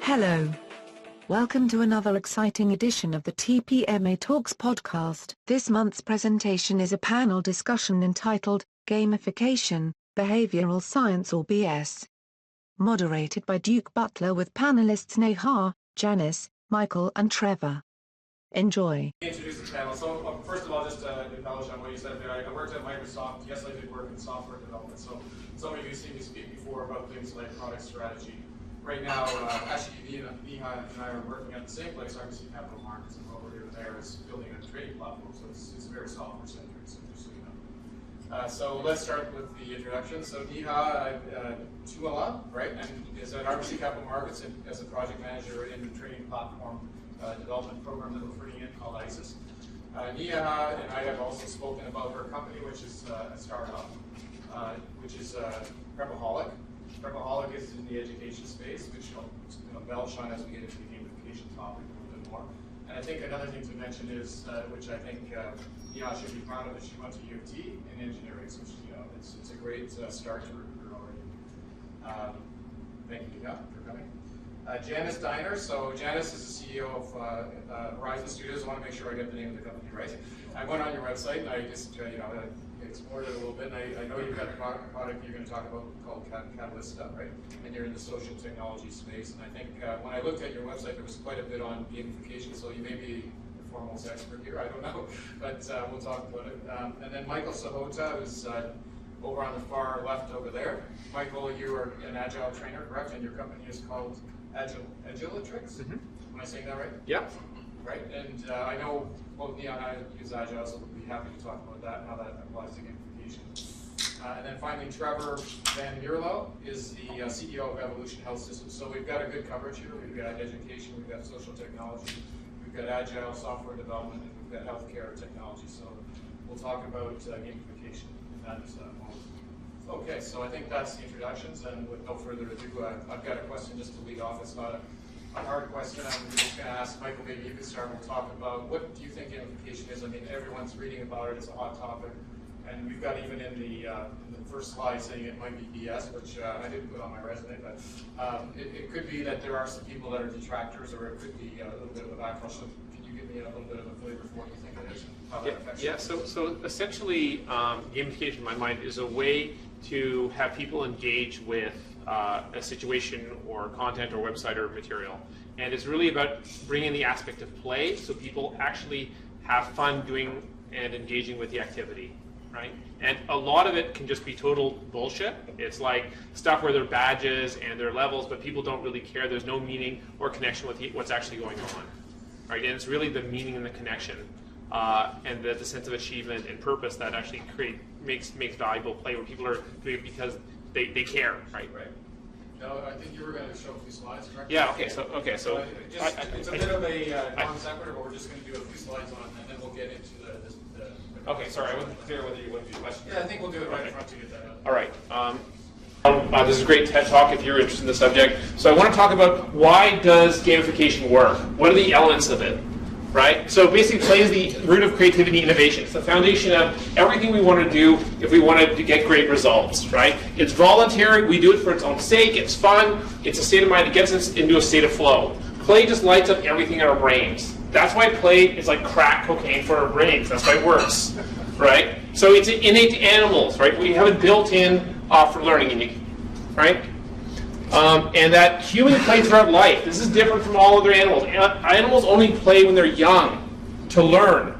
Hello. Welcome to another exciting edition of the TPMA Talks podcast. This month's presentation is a panel discussion entitled, Gamification, Behavioral Science or BS. Moderated by Duke Butler with panelists Neeharika, Janice, Michael and Trevor. Enjoy. Introduce the panel. So first of all, just to acknowledge on what you said there, I worked at Microsoft. Yes, I did work in software development. So some of you have seen me speak before about things like product strategy. Right now, actually, Neeharika and I are working at the same place, RBC Capital Markets, and what we're doing there is building a trading platform. So it's very software-centric, so just so you know. So let's start with the introduction. So Neeharika, Tummala, right, and is at RBC Capital Markets and as a project manager in the trading platform development program that we're putting in called ISIS. Neeharika and I have also spoken about her company, which is a startup, which is Prepaholic. Prepaholic is in the education space, which will belch on as we get into the gamification topic a little bit more. And I think another thing to mention is, which I think Neeharika should be proud of, is she went to U of T in engineering, so it's a great start to her career already. Thank you, Neeharika, for coming. Janice Diner. So Janice is the CEO of Horizon Studios. I want to make sure I get the name of the company right. I went on your website and I just explored it a little bit. And I know you've got a product you're going to talk about called Catalyst Stuff, right? And you're in the social technology space. And I think when I looked at your website, there was quite a bit on gamification. So you may be the foremost expert here. I don't know, but we'll talk about it. And then Michael Sahota is over on the far left over there. Michael, you are an agile trainer, correct? And your company is called Agilitrix? Mm-hmm. Am I saying that right? Yeah. Right, and I know both Neeharika and I use Agile, so we'll be happy to talk about that and how that applies to gamification. And then finally, Trevor van Mierlo is the CEO of Evolution Health Systems. So we've got a good coverage here. We've got education, we've got social technology, we've got Agile software development, and we've got healthcare technology. So we'll talk about gamification in that moment. Okay, so I think that's the introductions, and with no further ado, I've got a question just to lead off. It's not a hard question. I'm just going to ask Michael, maybe you could start. We'll talk about what do you think gamification is. I mean, everyone's reading about it. It's a hot topic, and we've got even in the first slide saying it might be BS, which I didn't put on my resume, but it could be that there are some people that are detractors, or it could be a little bit of a backlash. So can you give me a little bit of a flavor for what you think it is and how that affects you? Yeah. So essentially, gamification in my mind is a way to have people engage with a situation or content or website or material. And it's really about bringing the aspect of play so people actually have fun doing and engaging with the activity, right? And a lot of it can just be total bullshit. It's like stuff where there are badges and there are levels, but people don't really care. There's no meaning or connection with what's actually going on, right? And it's really the meaning and the connection and the sense of achievement and purpose that actually makes valuable play, where people are doing it because they care, right? Right. No, I think you were going to show a few slides, correct? Yeah. Okay. So it's a bit of a non sequitur, but we're just going to do a few slides on, and then we'll get into the okay. Sorry, I wasn't clear whether you wanted to do questions. Yeah, I think we'll do it right in front to get that out. All right. This is a great TED Talk if you're interested in the subject. So I want to talk about why does gamification work? What are the elements of it? Right? So basically play is the root of creativity and innovation. It's the foundation of everything we want to do if we want to get great results, right? It's voluntary, we do it for its own sake, it's fun, it's a state of mind that gets us into a state of flow. Play just lights up everything in our brains. That's why play is like crack cocaine for our brains. That's why it works, right? So it's innate to animals, right? We have it built in for learning, right? And that humans play throughout life. This is different from all other animals. Animals only play when they're young to learn.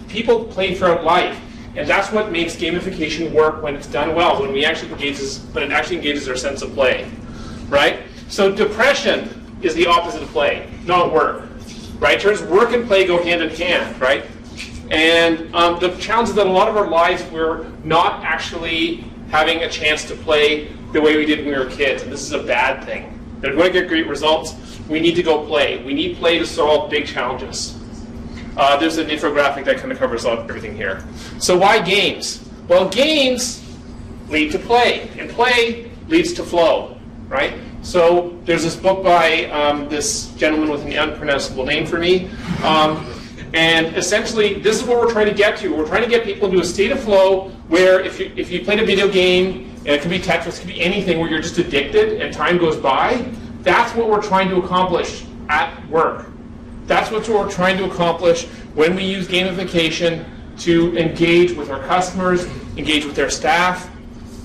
People play throughout life. And that's what makes gamification work when it's done well, when it actually engages our sense of play. Right? So depression is the opposite of play, not work. Right? Turns work and play go hand in hand, right? And the challenge is that a lot of our lives we're not actually having a chance to play the way we did when we were kids, and this is a bad thing. If we want to get great results, we need to go play. We need play to solve big challenges. There's an infographic that kind of covers everything here. So why games? Well, games lead to play, and play leads to flow, right? So there's this book by this gentleman with an unpronounceable name for me, and essentially this is what we're trying to get to. We're trying to get people into a state of flow where if you played a video game, and it could be Tetris, it could be anything where you're just addicted and time goes by, That's what we're trying to accomplish at work. That's what we're trying to accomplish when we use gamification to engage with our customers, engage with their staff,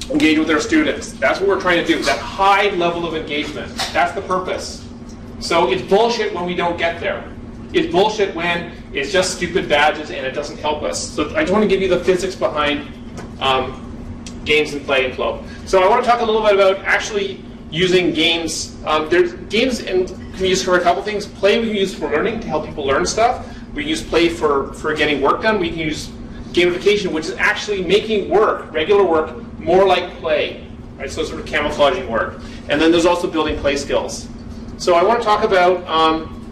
engage with their students. That's what we're trying to do, that high level of engagement. That's the purpose. So it's bullshit when we don't get there. It's bullshit when it's just stupid badges and it doesn't help us. So I just want to give you the physics behind games and play and flow. So I want to talk a little bit about actually using games. There's games and can be used for a couple things. Play we can use for learning to help people learn stuff. We can use play for getting work done. We can use gamification, which is actually making work, regular work, more like play. Right? So sort of camouflaging work. And then there's also building play skills. So I want to talk about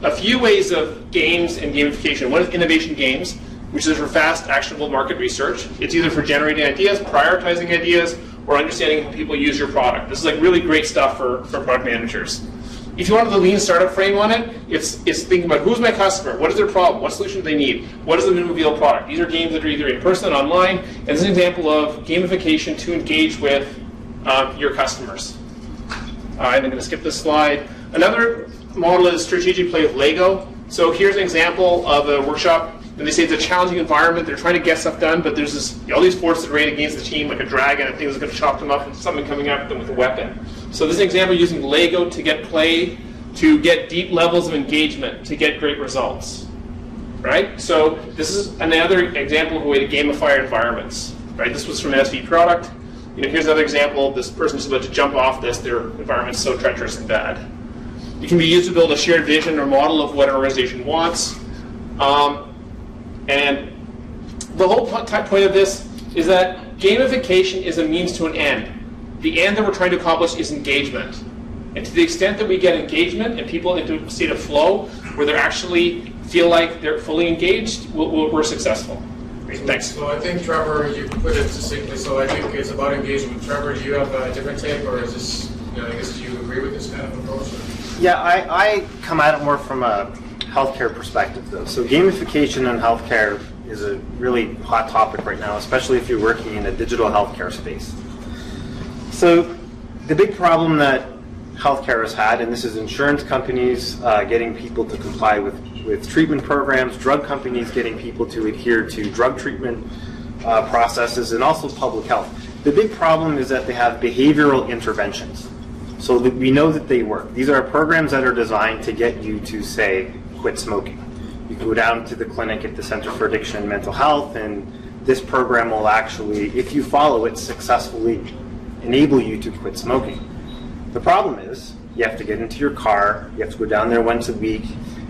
a few ways of games and gamification. One is innovation games, which is for fast, actionable market research. It's either for generating ideas, prioritizing ideas, or understanding how people use your product. This is like really great stuff for product managers. If you wanted the lean startup frame on it, it's thinking about who's my customer, what is their problem, what solution do they need, what is the minimum viable product. These are games that are either in person, online, and this is an example of gamification to engage with your customers. I'm going to skip this slide. Another model is strategic play with Lego. So here's an example of a workshop. And they say it's a challenging environment. They're trying to get stuff done, but there's all these forces arrayed against the team, like a dragon, and things are going to chop them up, and something coming after them with a weapon. So this is an example of using Lego to get play, to get deep levels of engagement, to get great results. Right? So this is another example of a way to gamify our environments. Right? This was from an SV product. Here's another example. This person's about to jump off this. Their environment's so treacherous and bad. It can be used to build a shared vision or model of what an organization wants. And the whole point of this is that gamification is a means to an end. The end that we're trying to accomplish is engagement. And to the extent that we get engagement and people into a state of flow where they actually feel like they're fully engaged, we're successful. Great, thanks. So I think, Trevor, you put it succinctly, so I think it's about engagement. Trevor, do you have a different take, or is this, I guess, do you agree with this kind of approach? Yeah, I come at it more from a healthcare perspective, though. So gamification in healthcare is a really hot topic right now, especially if you're working in a digital healthcare space. So the big problem that healthcare has had, and this is insurance companies getting people to comply with treatment programs, drug companies getting people to adhere to drug treatment processes, and also public health. The big problem is that they have behavioral interventions. So that we know that they work. These are programs that are designed to get you to, say, quit smoking. You can go down to the clinic at the Center for Addiction and Mental Health, and this program will actually, if you follow it, successfully enable you to quit smoking. The problem is, you have to get into your car, you have to go down there once a week.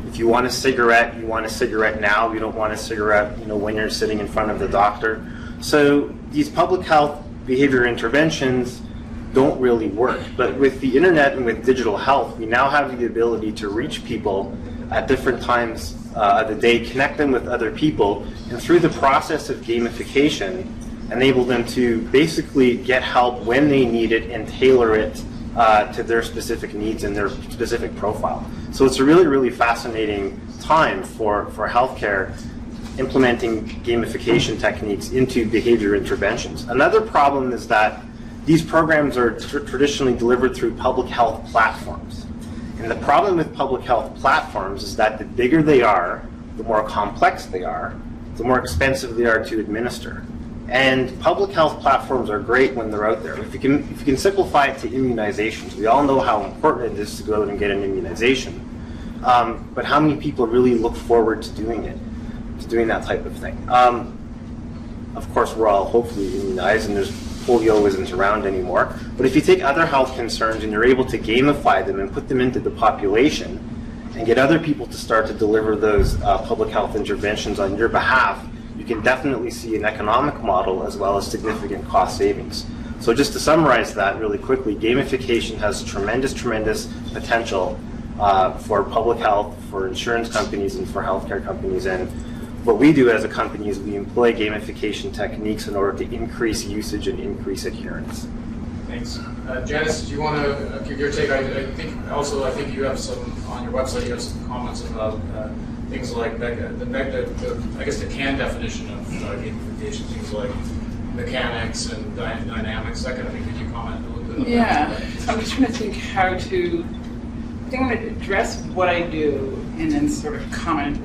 If you want a cigarette, you want a cigarette now. You don't want a cigarette, when you're sitting in front of the doctor. So these public health behavior interventions don't really work. But with the internet and with digital health, we now have the ability to reach people at different times of the day, connect them with other people, and through the process of gamification, enable them to basically get help when they need it and tailor it to their specific needs and their specific profile. So it's a really, really fascinating time for healthcare implementing gamification techniques into behavior interventions. Another problem is that these programs are traditionally delivered through public health platforms. And the problem with public health platforms is that the bigger they are, the more complex they are, the more expensive they are to administer. And public health platforms are great when they're out there. If you can simplify it to immunizations, we all know how important it is to go out and get an immunization. But how many people really look forward to doing it, to doing that type of thing? Of course, we're all hopefully immunized, and polio isn't around anymore. But if you take other health concerns and you're able to gamify them and put them into the population and get other people to start to deliver those public health interventions on your behalf, you can definitely see an economic model as well as significant cost savings. So just to summarize that really quickly, gamification has tremendous, tremendous potential for public health, for insurance companies, and for healthcare companies. And what we do as a company is we employ gamification techniques in order to increase usage and increase adherence. Thanks. Janice, do you want to give your take? I think you have some, on your website, you have some comments about things like the CAN definition of gamification, things like mechanics and dynamics, that kind of thing. Could you comment a little bit on that? Yeah, I'm just trying to think how to think I'm going to address what I do and then sort of comment.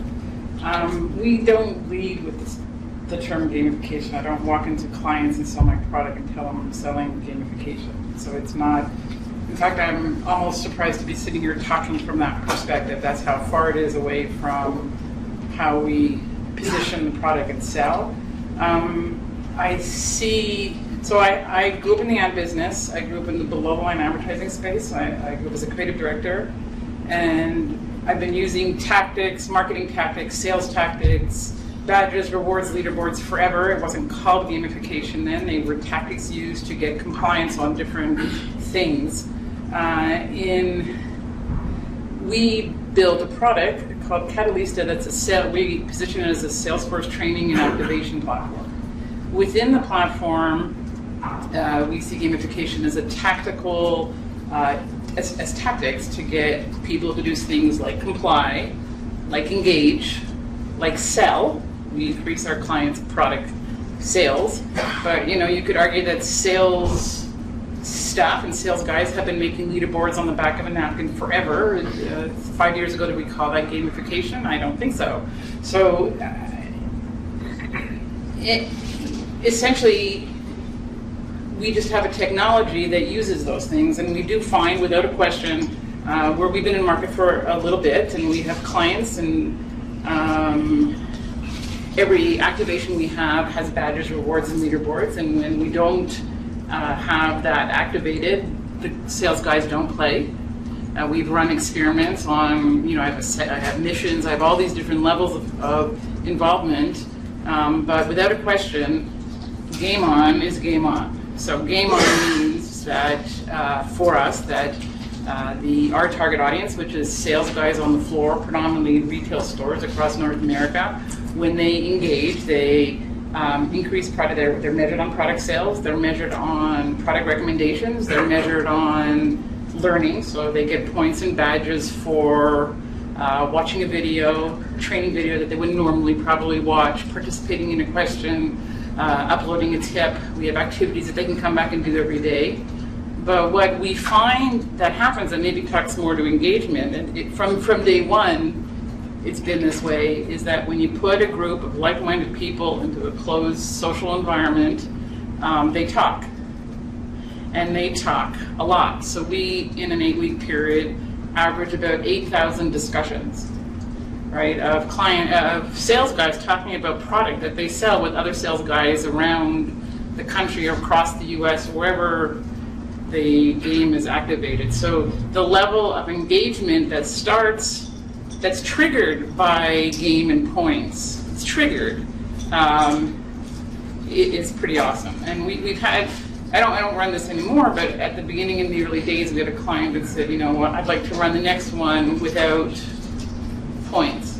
We don't lead with the term gamification. I don't walk into clients and sell my product and tell them I'm selling gamification. So it's not, in fact, I'm almost surprised to be sitting here talking from that perspective. That's how far it is away from how we position the product and sell. I see, so I grew up in the ad business. I grew up in the below-the-line advertising space. I grew up as a creative director, and I've been using tactics, marketing tactics, sales tactics, badges, rewards, leaderboards forever. It wasn't called gamification then. They were tactics used to get compliance on different things. We built a product called Catalysta that's we position it as a Salesforce training and activation platform. Within the platform, we see gamification as a tactical, as tactics to get people to do things like comply, like engage, like sell. We increase our clients' product sales, but you could argue that sales staff and sales guys have been making leaderboards on the back of a napkin forever. 5 years ago, did we call that gamification? I don't think so. So essentially, we just have a technology that uses those things, and we do find, without a question, where we've been in market for a little bit, and we have clients, and every activation we have has badges, rewards, and leaderboards, and when we don't have that activated, the sales guys don't play. We've run experiments on, I have missions, I have all these different levels of involvement, but without a question, game on is game on. So game on means that for us that our target audience, which is sales guys on the floor, predominantly in retail stores across North America, when they engage, they increase product. They're measured on product sales. They're measured on product recommendations. They're measured on learning. So they get points and badges for watching a video, training video that they wouldn't normally probably watch, participating in a question, uploading a tip. We have activities that they can come back and do every day. But what we find that happens, and maybe talks more to engagement, and from day one, it's been this way, is that when you put a group of like-minded people into a closed social environment, they talk. And they talk a lot. So we, in an 8-week period, average about 8,000 discussions, right, of sales guys talking about product that they sell with other sales guys around the country or across the US, wherever the game is activated. So the level of engagement that's triggered by game and points, it's triggered, it's pretty awesome. And we've had, I don't run this anymore, but at the beginning, in the early days, we had a client that said, I'd like to run the next one without points.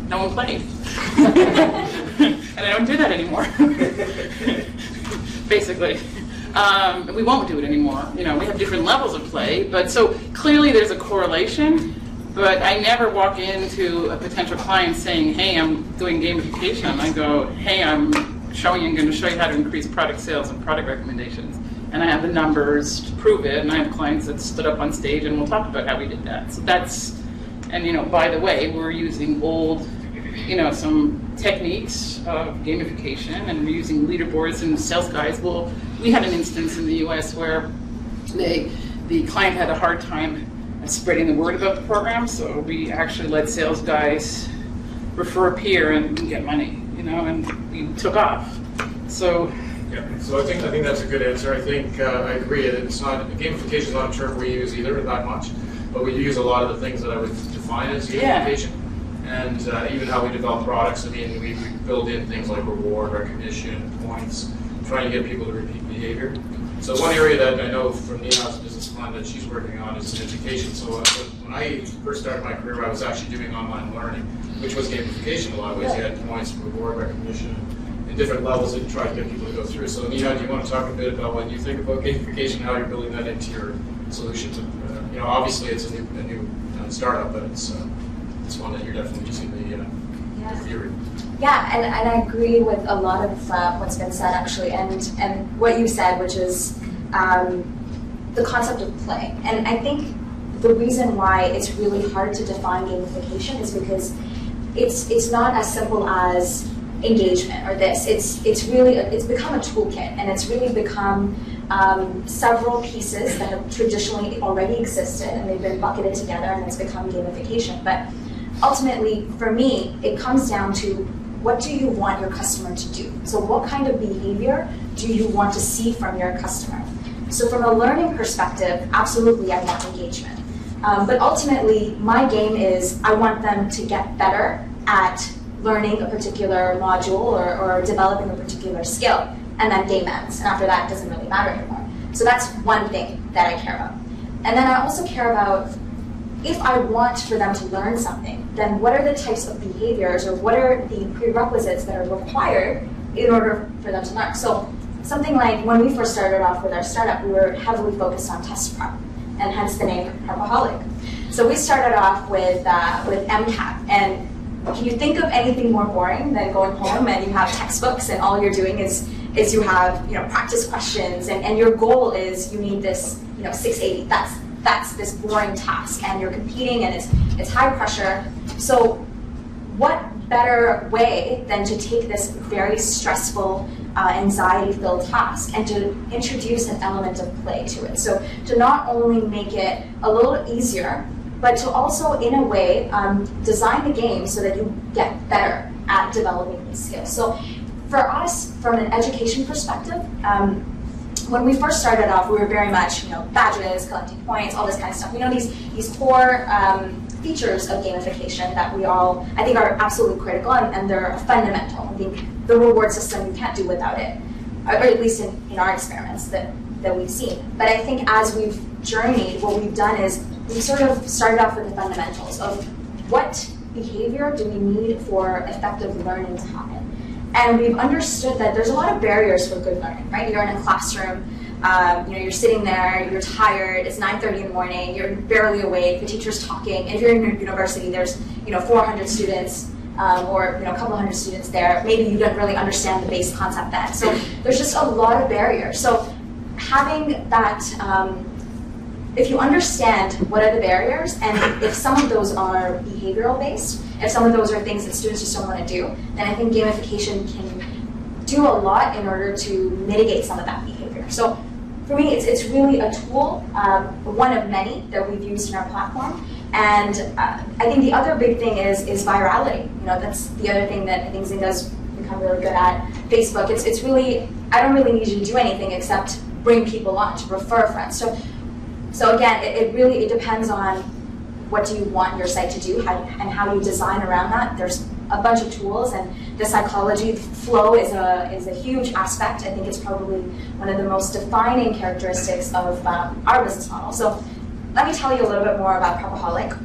No one played. And I don't do that anymore, basically. We won't do it anymore. We have different levels of play, but so clearly there's a correlation, but I never walk into a potential client saying, hey, I'm doing gamification. I go, hey, I'm going to show you how to increase product sales and product recommendations. And I have the numbers to prove it, and I have clients that stood up on stage and we'll talk about how we did that. So that's, and by the way, we're using old, some techniques of gamification, and we're using leaderboards and sales guys. Well, we had an instance in the US where the client had a hard time spreading the word about the program, so we actually let sales guys refer a peer and get money, and we took off. So yeah, so I think that's a good answer. I think I agree. It's not, gamification is not a term we use either that much, but we use a lot of the things that I would define as gamification. Yeah. And even how we develop products, we build in things like reward, recognition, points, trying to get people to repeat behavior. So one area that I know from Neeharika's business plan that she's working on is in education. So when I first started my career, I was actually doing online learning, which was gamification in a lot of ways. You had points, reward, recognition, and different levels that you try to get people to go through. So Neeharika, do you want to talk a bit about what you think about gamification, how you're building that into your solution? To, obviously it's a new startup, but it's one that you're definitely using the theory. Yeah, and I agree with a lot of what's been said actually, and what you said, which is the concept of play. And I think the reason why it's really hard to define gamification is because it's not as simple as engagement or this. It's become a toolkit, and it's really become several pieces that have traditionally already existed, and they've been bucketed together, and it's become gamification. But ultimately, for me, it comes down to, what do you want your customer to do? So what kind of behavior do you want to see from your customer? So from a learning perspective, absolutely I want engagement. But ultimately, my game is I want them to get better at learning a particular module or developing a particular skill, and then game ends. And after that, it doesn't really matter anymore. So that's one thing that I care about. And then I also care about, if I want for them to learn something, then what are the types of behaviors, or what are the prerequisites that are required in order for them to learn? So something like when we first started off with our startup, we were heavily focused on test prep, and hence the name Prepaholic. So we started off with MCAT, and can you think of anything more boring than going home and you have textbooks and all you're doing is you have practice questions, and your goal is you need this 680. That's this boring task, and you're competing, and it's high pressure. So what better way than to take this very stressful, anxiety-filled task and to introduce an element of play to it? So to not only make it a little easier, but to also, in a way, design the game so that you get better at developing these skills. So for us, from an education perspective, when we first started off, we were very much, badges, collecting points, all this kind of stuff. These core features of gamification that we all, I think, are absolutely critical, and they're fundamental. I think the reward system, you can't do without it, or at least in our experiments that we've seen. But I think as we've journeyed, what we've done is we sort of started off with the fundamentals of what behavior do we need for effective learning to happen. And we've understood that there's a lot of barriers for good learning, right? You're in a classroom, you're sitting there, you're tired, it's 9:30 in the morning, you're barely awake, the teacher's talking. If you're in a university, there's 400 students or a couple hundred students there. Maybe you don't really understand the base concept then. So there's just a lot of barriers. So having that, if you understand what are the barriers, and if some of those are behavioral based, if some of those are things that students just don't want to do, then I think gamification can do a lot in order to mitigate some of that behavior. So for me, it's really a tool, one of many that we've used in our platform. And I think the other big thing is virality. That's the other thing that I think Zynga's become really good at. Facebook, it's really, I don't really need you to do anything except bring people on, to refer friends. So again, it depends on what do you want your site to do, and how you design around that. There's a bunch of tools, and the psychology flow is a huge aspect. I think it's probably one of the most defining characteristics of our business model. So let me tell you a little bit more about Prepaholic.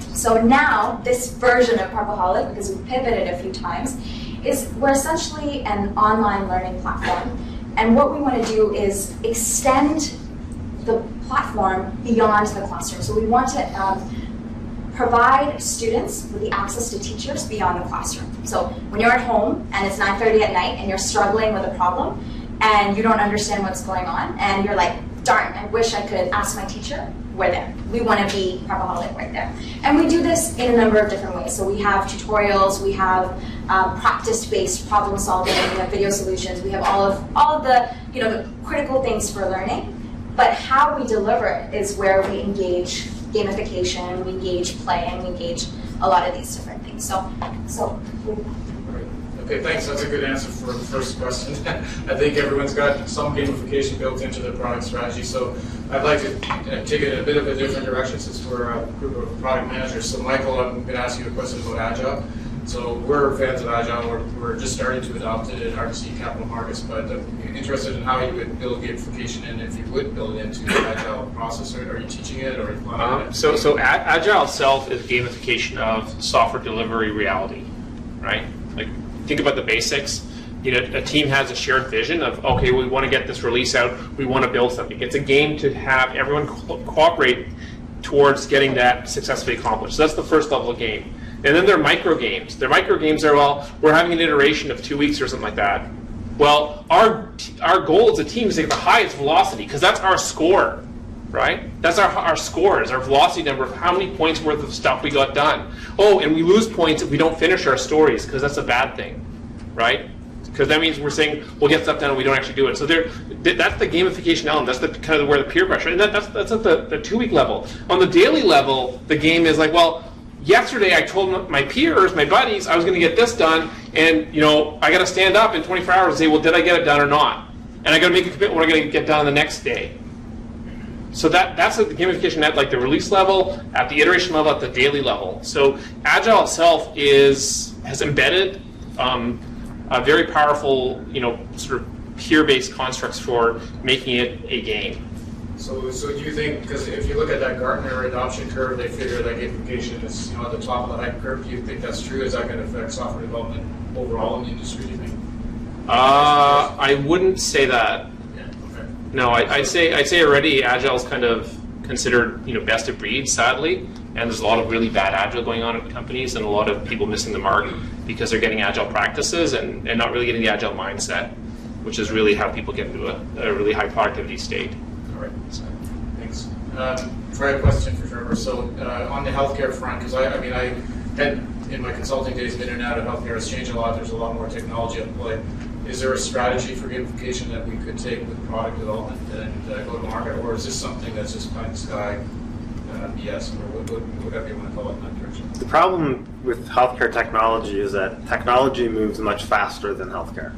So now, this version of Prepaholic, because we've pivoted a few times, is we're essentially an online learning platform. And what we want to do is extend the platform beyond the classroom. So we want to provide students with the access to teachers beyond the classroom. So when you're at home and it's 9:30 at night and you're struggling with a problem and you don't understand what's going on, and you're like, darn, I wish I could ask my teacher, we're there. We want to be Prepaholic right there. And we do this in a number of different ways. So we have tutorials, we have practice-based problem solving, we have video solutions, we have all of the the critical things for learning. But how we deliver it is where we engage gamification, we engage play, and we engage a lot of these different things. So. Okay, thanks. That's a good answer for the first question. I think everyone's got some gamification built into their product strategy. So I'd like to take it in a bit of a different direction, since we're a group of product managers. So Michael, I'm going to ask you a question about Agile. So we're fans of Agile. We're just starting to adopt it at RBC Capital Markets, but I'm interested in how you would build gamification, and if you would build it into the Agile process. Are you teaching it, or are you planning it? So Agile itself is gamification of software delivery reality, right? Like, think about the basics. A team has a shared vision of, okay, we want to get this release out, we want to build something. It's a game to have everyone cooperate towards getting that successfully accomplished. So that's the first level of game. And then there are micro games. Their micro games are, well, we're having an iteration of 2 weeks or something like that. Well, our goal as a team is to get the highest velocity, because that's our score. right? That's our scores, our velocity number of how many points worth of stuff we got done. Oh, and we lose points if we don't finish our stories, because that's a bad thing, right? Because that means we're saying we'll get stuff done and we don't actually do it. So that's the gamification element. That's the kind of where the peer pressure, and that's at the 2-week level. On the daily level, the game is like, well, yesterday I told my peers, my buddies, I was going to get this done, and I got to stand up in 24 hours and say, well, did I get it done or not? And I got to make a commitment what I'm going to get done the next day. So that's the gamification at like the release level, at the iteration level, at the daily level. So Agile itself has embedded a very powerful, sort of peer-based constructs for making it a game. So do you think, because if you look at that Gartner adoption curve, they figure that gamification is at the top of the hype curve. Do you think that's true? Is that going to affect software development overall in the industry, do you think? I wouldn't say that. Yeah, okay. No, I'd say already Agile's kind of considered best of breed, sadly, and there's a lot of really bad Agile going on at companies and a lot of people missing the mark because they're getting Agile practices and not really getting the Agile mindset, which is really how people get into a really high productivity state. All right, thanks. Troy, a question for Trevor. So on the healthcare front, because I had in my consulting days been in and out of healthcare, it's changed a lot. There's a lot more technology at play. Is there a strategy for gamification that we could take with product development and go to market, or is this something that's just pie in the sky BS, or whatever you want to call it in that direction? The problem with healthcare technology is that technology moves much faster than healthcare.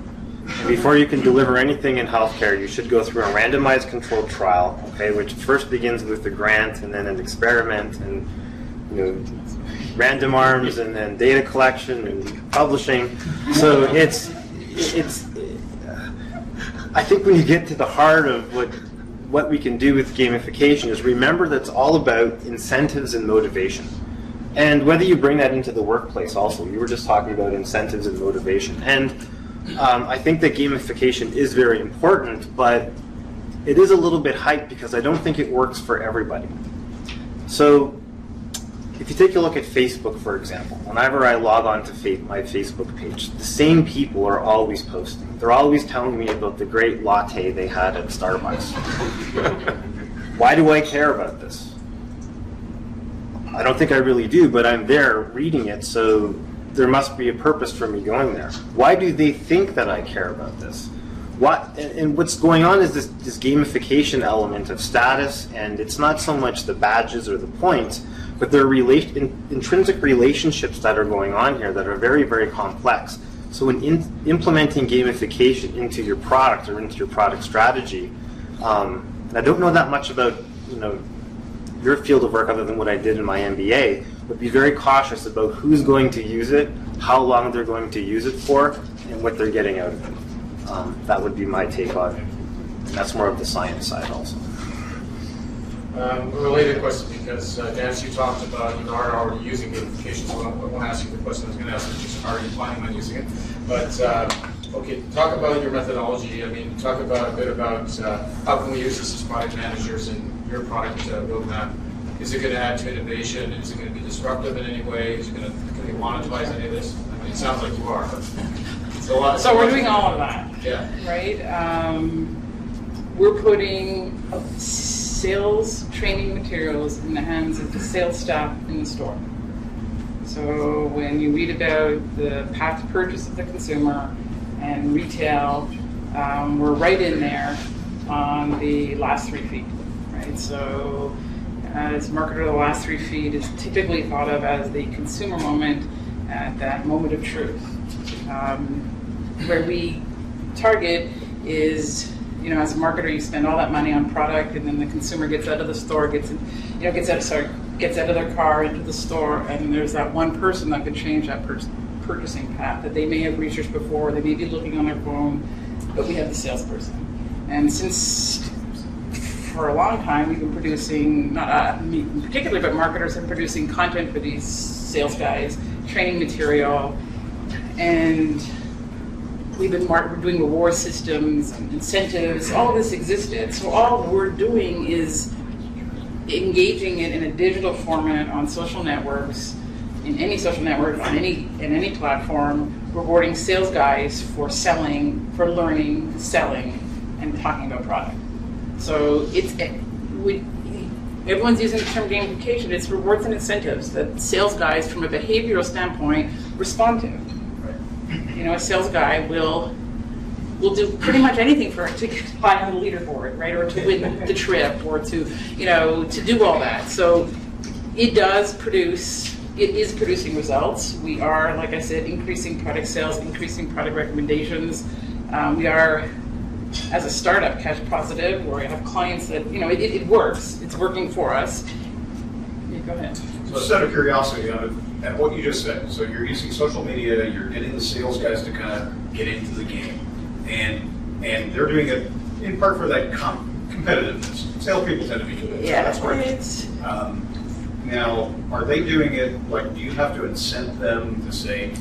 And before you can deliver anything in healthcare, you should go through a randomized controlled trial, okay, which first begins with a grant and then an experiment and random arms and then data collection and publishing. So it's I think when you get to the heart of what we can do with gamification is remember that it's all about incentives and motivation. And whether you bring that into the workplace also, you were just talking about incentives and motivation. And I think that gamification is very important, but it is a little bit hyped because I don't think it works for everybody. So if you take a look at Facebook, for example, whenever I log on to my Facebook page, the same people are always posting. They're always telling me about the great latte they had at Starbucks. Why do I care about this? I don't think I really do, but I'm there reading it, so there must be a purpose for me going there. Why do they think that I care about this? And what's going on is this gamification element of status, and it's not so much the badges or the points, but there are intrinsic relationships that are going on here that are very, very complex. So when implementing gamification into your product or into your product strategy, and I don't know that much about your field of work other than what I did in my MBA, but be very cautious about who's going to use it, how long they're going to use it for, and what they're getting out of it. That would be my take on it. And that's more of the science side also. A related question, because Janice, you talked about you are already using gamification, so I won't ask you the question I was going to ask, which is, are you planning on using it? But okay, talk about your methodology. Talk a bit about how can we use this as product managers in your product roadmap. Is it going to add to innovation? Is it going to be disruptive in any way? Is it going to monetize any of this? It sounds like you are, but it's a lot. So we're doing all of that. Yeah. Right. We're putting sales training materials in the hands of the sales staff in the store. So when you read about the path to purchase of the consumer and retail, we're right in there on the last 3 feet, right? So as a marketer, the last 3 feet is typically thought of as the consumer moment at that moment of truth. Where we target is, as a marketer, you spend all that money on product, and then the consumer gets out of the store, gets out of their car into the store, and there's that one person that could change that purchasing path that they may have researched before, they may be looking on their phone, but we have the salesperson. And since for a long time we've been producing, not me in particular, but marketers have been producing content for these sales guys, training material, and we've been doing reward systems and incentives. All of this existed. So all we're doing is engaging it in a digital format on social networks, in any social network, in any platform, rewarding sales guys for selling, for learning, selling, and talking about product. So Everyone's using the term gamification. It's rewards and incentives that sales guys, from a behavioral standpoint, respond to. You know, a sales guy will do pretty much anything to get high on the leaderboard, right, or to win the trip, or to do all that. So it is producing results. We are, like I said, increasing product sales, increasing product recommendations. We are, as a startup, cash positive, where I have clients that, it works. It's working for us. Yeah, go ahead. So just out of curiosity, at what you just said, so you're using social media, you're getting the sales guys to kind of get into the game, and they're doing it in part for that competitiveness. Salespeople tend to be competitive. Yeah, so that's great. Now, are they doing it, like, do you have to incent them to say,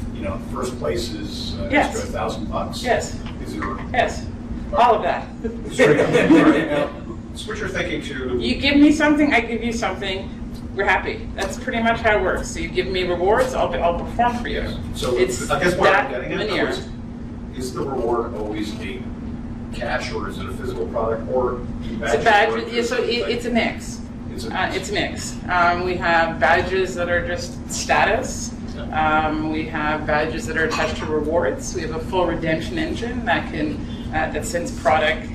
first place is Yes. extra $1,000? Yes. Is there? Yes. All of that. Now, switch your thinking to. You give me something, I give you something. We're happy. That's pretty much how it works. So you give me rewards, I'll perform for you. So It's I guess what I'm that getting at linear. is the reward always a cash, or is it a physical product, or It's a badge. Yeah, so it's a mix. It's a It's a mix. We have badges that are just status. We have badges that are attached to rewards. We have a full redemption engine that sends product.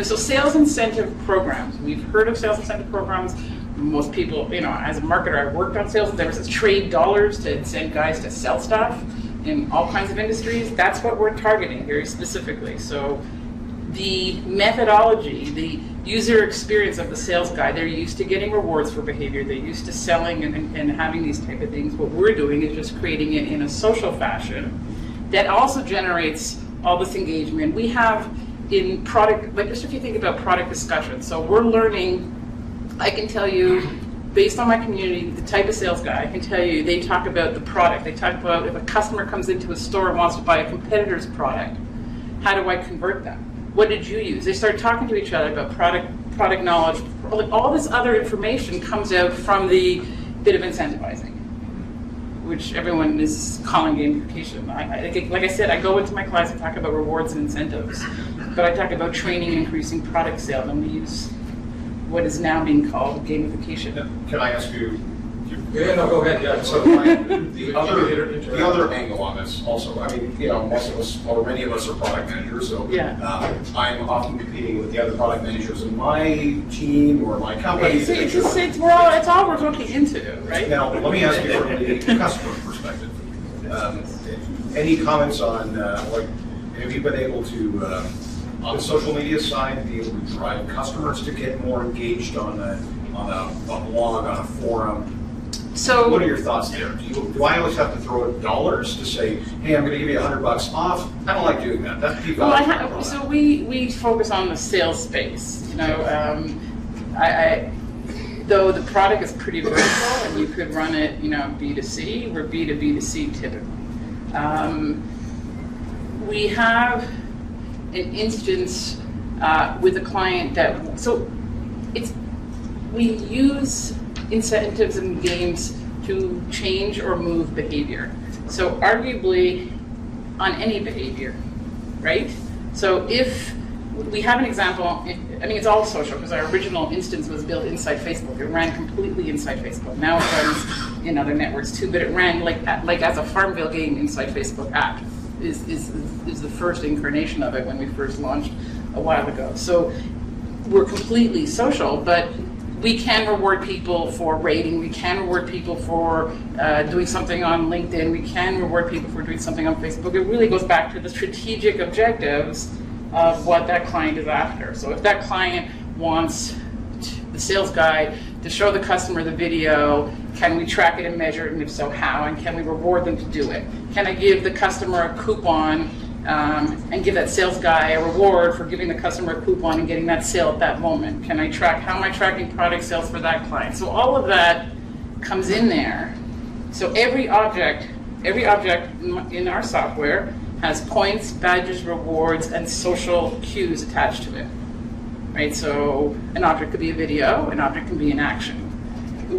So sales incentive programs. We've heard of sales incentive programs. Most people, as a marketer, I've worked on sales. There was trade dollars to incent guys to sell stuff in all kinds of industries. That's what we're targeting very specifically. So the methodology, the user experience of the sales guy, they're used to getting rewards for behavior. They're used to selling and having these type of things. What we're doing is just creating it in a social fashion that also generates all this engagement. We have in product, like just if you think about product discussion, so we're learning. I can tell you, based on my community, the type of sales guy, I can tell you, they talk about the product. They talk about if a customer comes into a store and wants to buy a competitor's product, how do I convert them? What did you use? They start talking to each other about product knowledge. All this other information comes out from the bit of incentivizing, which everyone is calling gamification. Like I said, I go into my class and talk about rewards and incentives, but I talk about training and increasing product sales, and we use what is now being called gamification. Can I ask you? Yeah, no, go ahead. Yeah. So the other angle on this also, I mean, most of us, or many of us, are product managers, so Yeah. I'm often competing with the other product managers in my team or my company. It's all we're looking into, right? Now, let me ask you from the customer perspective. Any comments on, have you been able to, on the social media side, be able to drive customers to get more engaged on a blog, on a forum? So what are your thoughts there? Do I always have to throw out dollars to say, hey, I'm going to give you $100 off? I don't like doing that. That's people. So we focus on the sales space. Though the product is pretty vertical, and you could run it, B2C. We're B2B2C typically. We have an instance with a client we use incentives and games to change or move behavior. So arguably on any behavior, right? So if we have an example, it's all social because our original instance was built inside Facebook. It ran completely inside Facebook. Now it runs in other networks too, but it ran like as a Farmville game inside Facebook app is the first incarnation of it when we first launched a while ago. So we're completely social, but we can reward people for rating. We can reward people for doing something on LinkedIn. We can reward people for doing something on Facebook. It really goes back to the strategic objectives of what that client is after. So if that client wants the sales guy to show the customer the video, can we track it and measure it, and if so, how? And can we reward them to do it? Can I give the customer a coupon and give that sales guy a reward for giving the customer a coupon and getting that sale at that moment? Can I track, how am I tracking product sales for that client? So all of that comes in there. So every object in our software has points, badges, rewards, and social cues attached to it. Right? So an object could be a video, an object can be an action.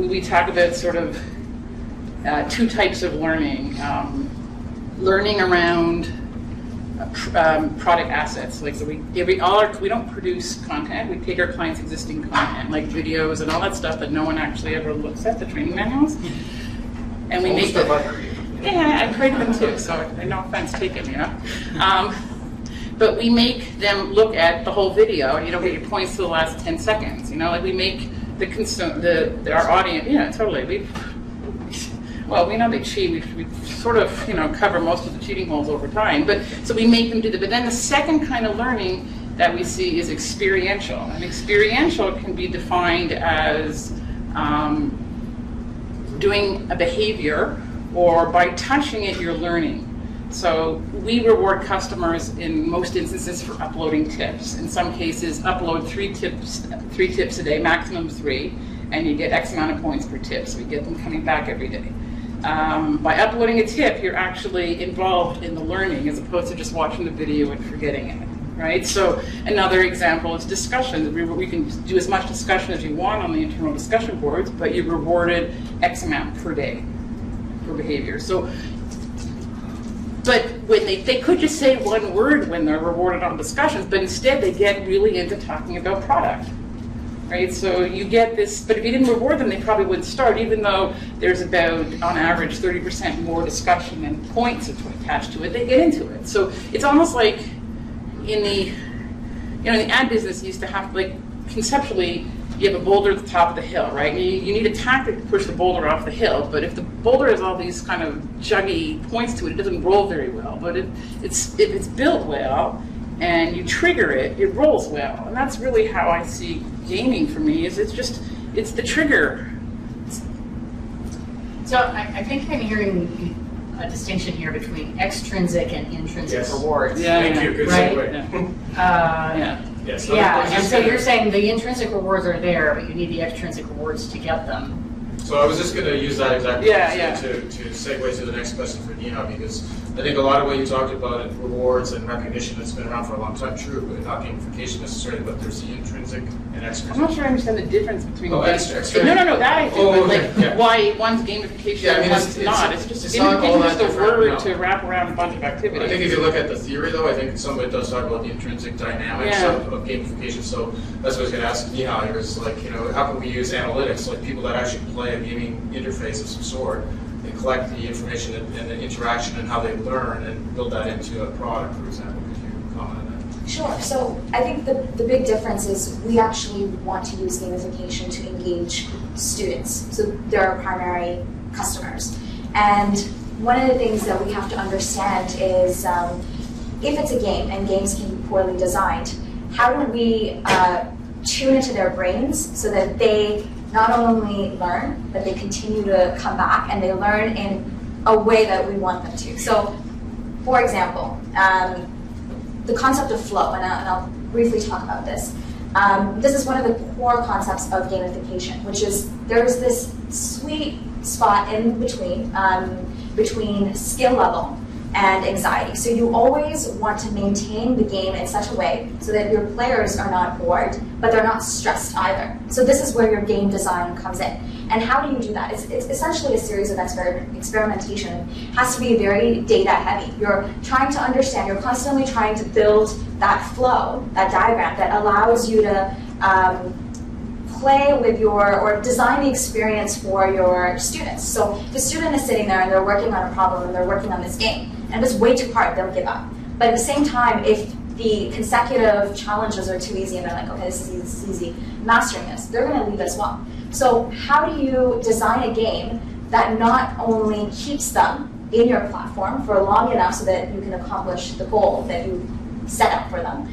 We talk about sort of two types of learning. Learning around product assets. Like, so we don't produce content. We take our clients' existing content, like videos and all that stuff that no one actually ever looks at, the training manuals, and we make them. Yeah, I created them too, so no offense taken, you know. But we make them look at the whole video, and you don't get your points to the last 10 seconds. You know, like we make our audience. Yeah, totally. Well, we know they cheat. We sort of, you know, cover most of the cheating holes over time. But so we make them do that. But then the second kind of learning that we see is experiential. And experiential can be defined as doing a behavior, or by touching it, you're learning. So we reward customers in most instances for uploading tips. In some cases, upload 3 tips a day, maximum 3, and you get X amount of points per tip. So we get them coming back every day. By uploading a tip, you're actually involved in the learning as opposed to just watching the video and forgetting it, right? So another example is discussion. We can do as much discussion as you want on the internal discussion boards, but you're rewarded X amount per day for behavior. So, but when they could just say one word when they're rewarded on discussions, but instead they get really into talking about product. Right, so you get this, but if you didn't reward them, they probably wouldn't start, even though there's about, on average, 30% more discussion and points attached to it, they get into it. So it's almost like in the, you know, in the ad business, you used to have, like, conceptually, you have a boulder at the top of the hill, right? And you need a tactic to push the boulder off the hill, but if the boulder has all these kind of juggy points to it, it doesn't roll very well. But if it's built well, and you trigger it, it rolls well. And that's really how I see gaming for me, is it's the trigger. So I think I'm hearing a distinction here between extrinsic and intrinsic rewards. Yeah, thank you. Good right? segue. And so you're saying the intrinsic rewards are there, but you need the extrinsic rewards to get them. So I was just going to use that exactly to segue to the next question for Neha, because I think a lot of what you talked about, rewards and recognition, that's been around for a long time, true, but not gamification necessarily, but there's the intrinsic and extrinsic. I'm not sure I understand the difference between No, that I do, but why one's gamification and one's not. It's just gamification is just a word to wrap around a bunch of activities. I think if you look at the theory, though, I think some of it does talk about the intrinsic dynamics of gamification. So that's what I was going to ask Neha here, is like, you know, how can we use analytics, like people that actually play a gaming interface of some sort, and collect the information and the interaction and how they learn and build that into a product, for example. Could you comment on that? Sure. So I think the big difference is we actually want to use gamification to engage students. So they're our primary customers. And one of the things that we have to understand is if it's a game, and games can be poorly designed, how do we tune into their brains so that they not only learn, but they continue to come back and they learn in a way that we want them to. So, for example, the concept of flow, and I'll briefly talk about this. This is one of the core concepts of gamification, which is there's this sweet spot in between skill level and anxiety. So you always want to maintain the game in such a way so that your players are not bored, but they're not stressed either. So this is where your game design comes in. And how do you do that? It's essentially a series of experimentation. It has to be very data heavy. You're trying to understand, you're constantly trying to build that flow, that diagram that allows you to play with or design the experience for your students. So the student is sitting there and they're working on a problem and they're working on this game, and if it's way too hard, they'll give up. But at the same time, if the consecutive challenges are too easy and they're like, okay, this is easy, mastering this, they're going to leave as well. So how do you design a game that not only keeps them in your platform for long enough so that you can accomplish the goal that you set up for them,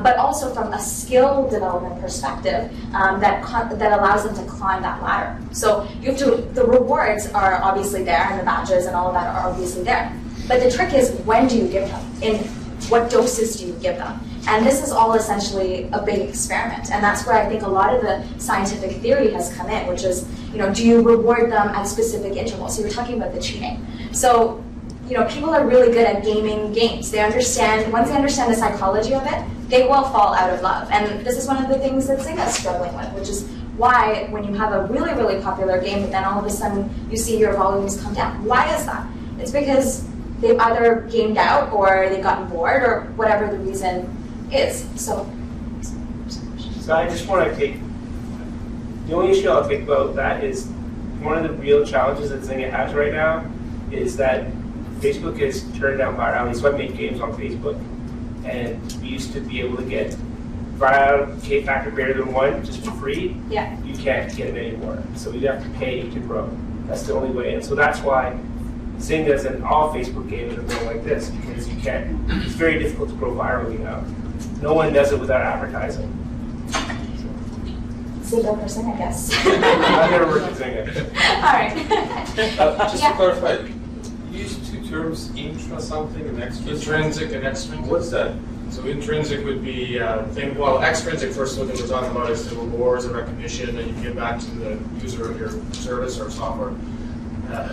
but also from a skill development perspective that allows them to climb that ladder. So you have to, the rewards are obviously there, and the badges and all of that are obviously there. But the trick is, when do you give them? In what doses do you give them? And this is all essentially a big experiment. And that's where I think a lot of the scientific theory has come in, which is, you know, do you reward them at specific intervals? So you're talking about the cheating. So, you know, people are really good at gaming games. They understand, once they understand the psychology of it, they will fall out of love. And this is one of the things that Zynga's struggling with, which is why when you have a really, really popular game, but then all of a sudden you see your volumes come down. Why is that? It's because they've either gamed out or they've gotten bored or whatever the reason is. So I just want to take, the only issue I'll think about that is one of the real challenges that Zynga has right now is that Facebook has turned down virality. So I make games on Facebook, and we used to be able to get viral K factor greater than 1 just for free. yeah. You can't get it anymore. So you have to pay to grow. That's the only way. And so that's why Zynga's and all Facebook games are going like this, because you can't, it's very difficult to grow virally now. No one does it without advertising. Zynga person, I guess. I've never worked with Zynga. All right. Just to clarify, you use two terms, intra something and extrinsic. Intrinsic and extrinsic. What's that? So intrinsic would be well, extrinsic, first what we're talking about is the rewards and recognition that you give back to the user of your service or software.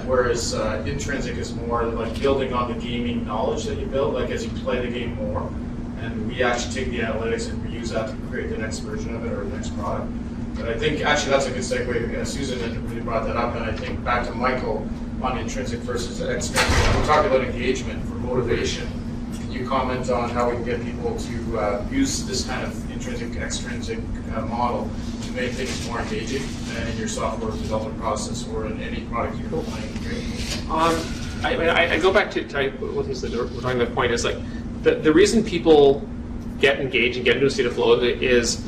Whereas intrinsic is more like building on the gaming knowledge that you build, like as you play the game more. And we actually take the analytics and we use that to create the next version of it or the next product. But I think actually that's a good segue. Susan had really brought that up, and I think back to Michael on intrinsic versus extrinsic. We're talking about engagement for motivation. Can you comment on how we can get people to use this kind of intrinsic, extrinsic model to make things more engaging in your software development process or in any product you're playing? I go back to what we're talking about. Point is like the reason people get engaged and get into a state of flow is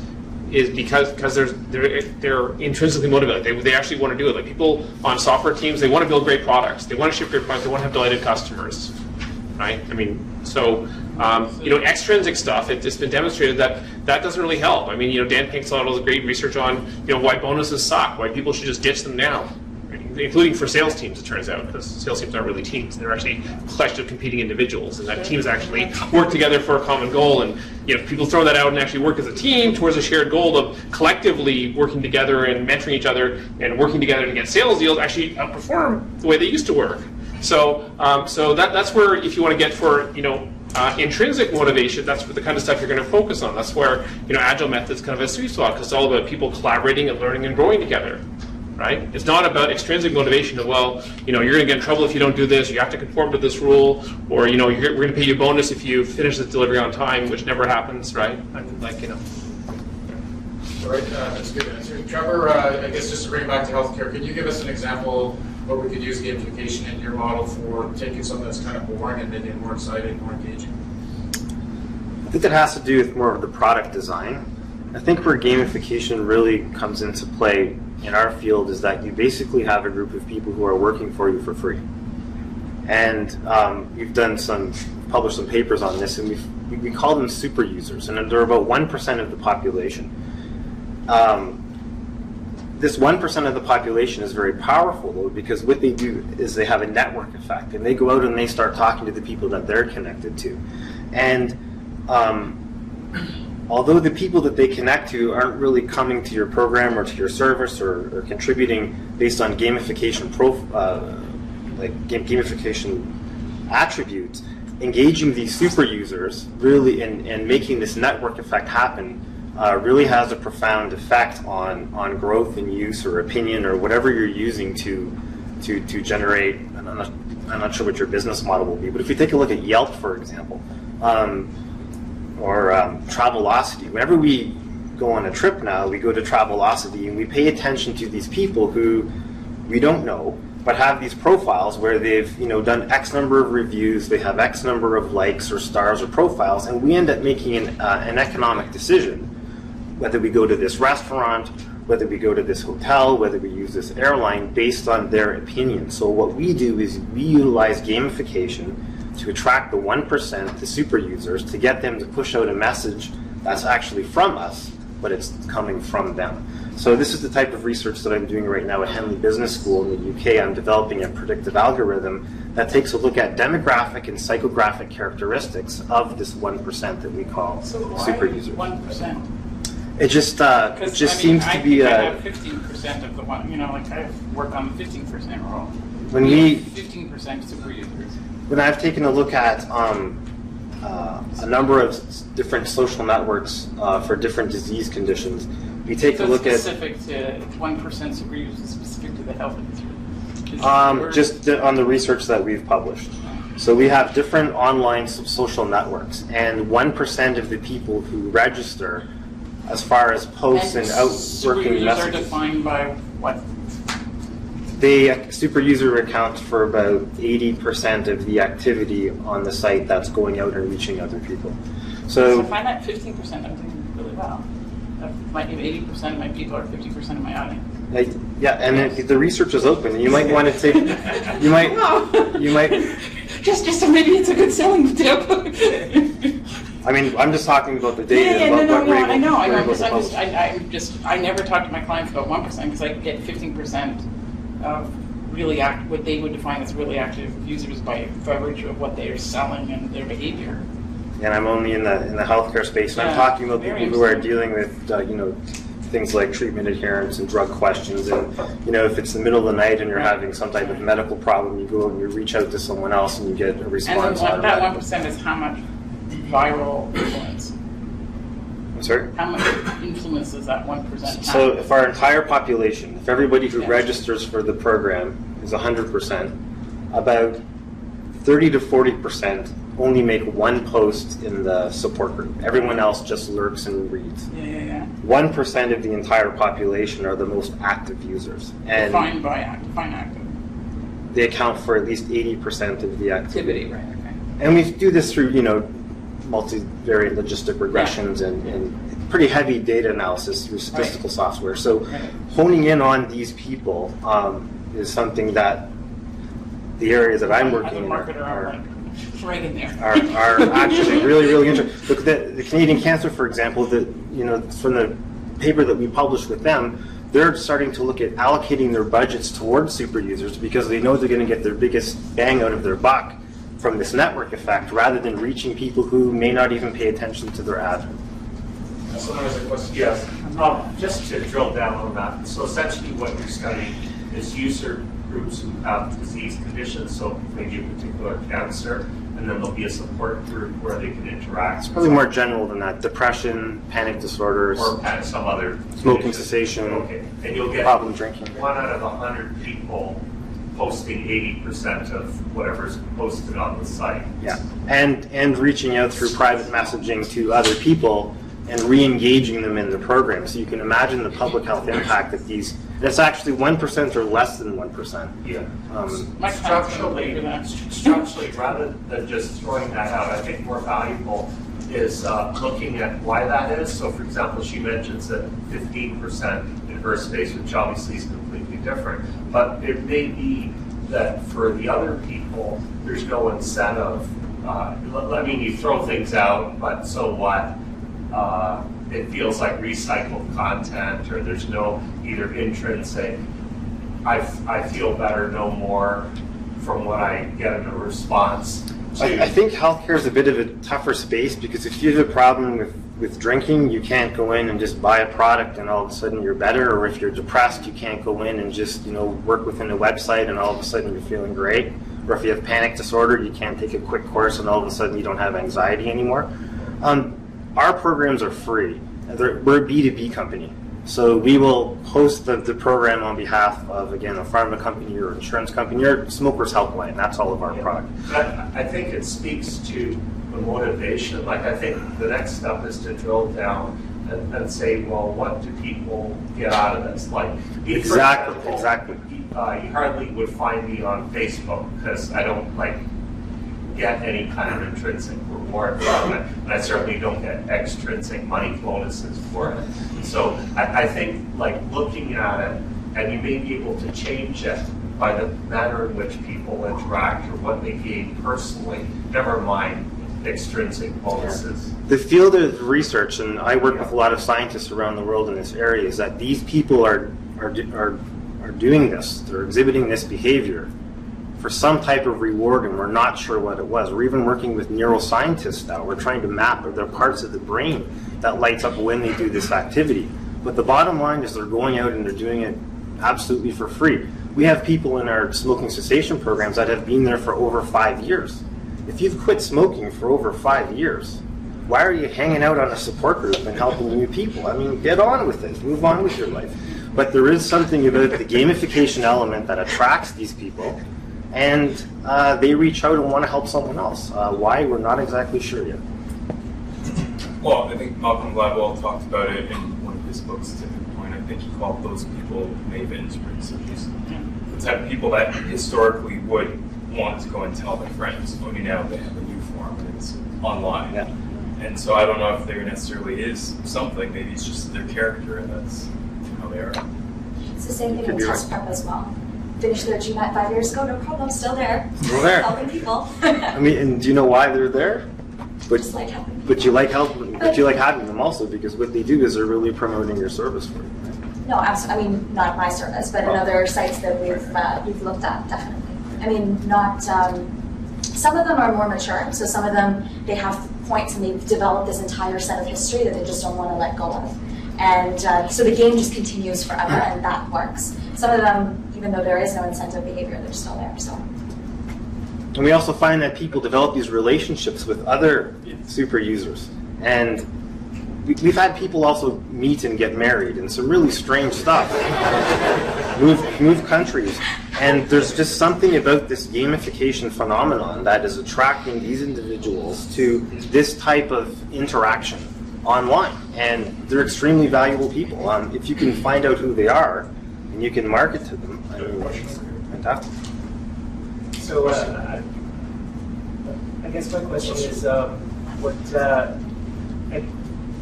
because they're intrinsically motivated. They actually want to do it. Like people on software teams, they want to build great products. They want to ship great products. They want to have delighted customers, right? I mean, so extrinsic stuff. It's been demonstrated that doesn't really help. I mean, Dan Pink's a lot of great research on why bonuses suck, why people should just ditch them now, right? Including for sales teams. It turns out because sales teams aren't really teams; they're actually a collection of competing individuals, and that teams actually work together for a common goal. And people throw that out and actually work as a team towards a shared goal of collectively working together and mentoring each other and working together to get sales deals actually outperform the way they used to work. So that's where if you want to get for intrinsic motivation, that's the kind of stuff you're going to focus on. That's where agile methods kind of a sweet spot because it's all about people collaborating and learning and growing together. Right? It's not about extrinsic motivation of, you're going to get in trouble if you don't do this, or you have to conform to this rule, or, we're going to pay you a bonus if you finish this delivery on time, which never happens, right? All right, that's a good answer. Trevor, I guess just to bring it back to healthcare, can you give us an example where we could use gamification in your model for taking something that's kind of boring and making it more exciting, more engaging? I think that has to do with more of the product design. I think where gamification really comes into play in our field is that you basically have a group of people who are working for you for free. And we've published some papers on this, and we call them super users, and they're about 1% of the population. This 1% of the population is very powerful, though, because what they do is they have a network effect, and they go out and they start talking to the people that they're connected to. And although the people that they connect to aren't really coming to your program or to your service or contributing based on gamification gamification attributes, engaging these super users really and making this network effect happen really has a profound effect on growth and use or opinion or whatever you're using to generate. I'm not sure what your business model will be, but if you take a look at Yelp, for example, or Travelocity. Whenever we go on a trip now, we go to Travelocity and we pay attention to these people who we don't know, but have these profiles where they've done X number of reviews, they have X number of likes or stars or profiles, and we end up making an economic decision, whether we go to this restaurant, whether we go to this hotel, whether we use this airline, based on their opinion. So what we do is we utilize gamification to attract the 1%, the super users, to get them to push out a message that's actually from us, but it's coming from them. So this is the type of research that I'm doing right now at Henley Business School in the UK. I'm developing a predictive algorithm that takes a look at demographic and psychographic characteristics of this 1% that we call super users. 1%. It just seems to be I have 15% of the one. I work on the 15% role. When we 15% super users. When I've taken a look at a number of different social networks for different disease conditions, we take a look at specific to 1% super users, specific to the health industry. just on the research that we've published. So we have different online social networks, and 1% of the people who register, as far as posts and outworking users messages, are defined by what? the super user accounts for about 80% of the activity on the site that's going out and reaching other people. So So if I'm at 15%, I'm doing really well. If 80% of my people are 50% of my audience. yeah, and then the research is open. You might want to take, you might. Just so maybe it's a good selling tip. I mean, I'm just talking about the data. Yeah, about what we're I know. able to publish. I never talk to my clients about 1% because I get 15% of really what they would define as really active users by virtue of what they are selling and their behavior. And I'm only in the healthcare space. And I'm talking about people who are dealing with things like treatment adherence and drug questions. And if it's the middle of the night and you're having some type of medical problem, you go and you reach out to someone else and you get a response. And that 1% is how much viral influence? I'm sorry? How much influence does that 1% have? So if our entire population, if everybody who registers for the program is 100%, about 30 to 40% only make one post in the support group. Everyone else just lurks and reads. Yeah. 1% of the entire population are the most active users. And Defined active. they account for at least 80% of the activity. Right, okay. And we do this through, multivariate logistic regressions and pretty heavy data analysis through statistical software. So honing in on these people is something that the areas that I'm working in are right in there. are actually really, really interesting. Look, the Canadian Cancer, for example, from the paper that we published with them, they're starting to look at allocating their budgets towards super users because they know they're going to get their biggest bang out of their buck from this network effect rather than reaching people who may not even pay attention to their ad. Someone has a question. Yes. Just to drill down on that, so essentially what you're studying is user groups who have disease conditions, so maybe a particular cancer, and then there'll be a support group where they can interact. It's probably more general than that. Depression, panic disorders, or some other smoking condition. cession, Okay, and you'll get problem drinking. 1 out of 100 people posting 80% of whatever's posted on the site. Yeah, and reaching out through private messaging to other people and re-engaging them in the program. So you can imagine the public health impact that these. That's actually 1% or less than 1%. Yeah. Structurally, rather than just throwing that out, I think more valuable is looking at why that is. So, for example, she mentions that 15% in her space, which obviously is completely different. But it may be that for the other people, there's no incentive. You throw things out, but so what? It feels like recycled content, or there's no either intrinsic, I feel better, no more from what I get in a response. I think healthcare is a bit of a tougher space because if you have a problem with drinking, you can't go in and just buy a product and all of a sudden you're better, or if you're depressed, you can't go in and just work within a website and all of a sudden you're feeling great, or if you have panic disorder, you can't take a quick course and all of a sudden you don't have anxiety anymore. Our programs are free. We're a B2B company. So we will host the program on behalf of, again, a pharma company or insurance company or Smokers Helpline. That's all of our product. I think it speaks to the motivation. I think the next step is to drill down and say, well, what do people get out of this? Exactly. You hardly would find me on Facebook because I don't get any kind of intrinsic reward from it, and I certainly don't get extrinsic money bonuses for it. So I think looking at it, and you may be able to change it by the manner in which people interact or what they gain personally, never mind extrinsic bonuses. The field of research, and I work with a lot of scientists around the world in this area, is that these people are doing this, they're exhibiting this behavior for some type of reward, and we're not sure what it was. We're even working with neuroscientists now. We're trying to map the parts of the brain that lights up when they do this activity. But the bottom line is they're going out and they're doing it absolutely for free. We have people in our smoking cessation programs that have been there for over 5 years. If you've quit smoking for over 5 years, why are you hanging out on a support group and helping new people? I mean, get on with it. Move on with your life. But there is something about the gamification element that attracts these people. and they reach out and want to help someone else. Why? We're not exactly sure yet. Well, I think Malcolm Gladwell talked about it in one of his books, Tipping Point. I think he called those people mavens, so just the type of people that historically would want to go and tell their friends, only now they have a new form and it's online. Yeah. And so I don't know if there necessarily is something, maybe it's just their character and that's how they are. It's the same thing in test prep as well. Finished their GMAT 5 years ago, no problem, still there. Still there. Helping people. I mean, and do you know why they're there? Just like helping people. But you like helping, but you like having them also because what they do is they're really promoting your service for you. Right? No, absolutely. I mean, not my service, but in other sites that we've looked at, definitely. I mean, not. Some of them are more mature, so some of them they have points and they've developed this entire set of history that they just don't want to let go of, and so the game just continues forever, and that works. Some of them, even though there is no incentive behavior, they're still there. So. And we also find that people develop these relationships with other super users. And we've had people also meet and get married and some really strange stuff. move countries. And there's just something about this gamification phenomenon that is attracting these individuals to this type of interaction online. And they're extremely valuable people. If you can find out who they are and you can market to them, I mean, fantastic. So, I guess my question is,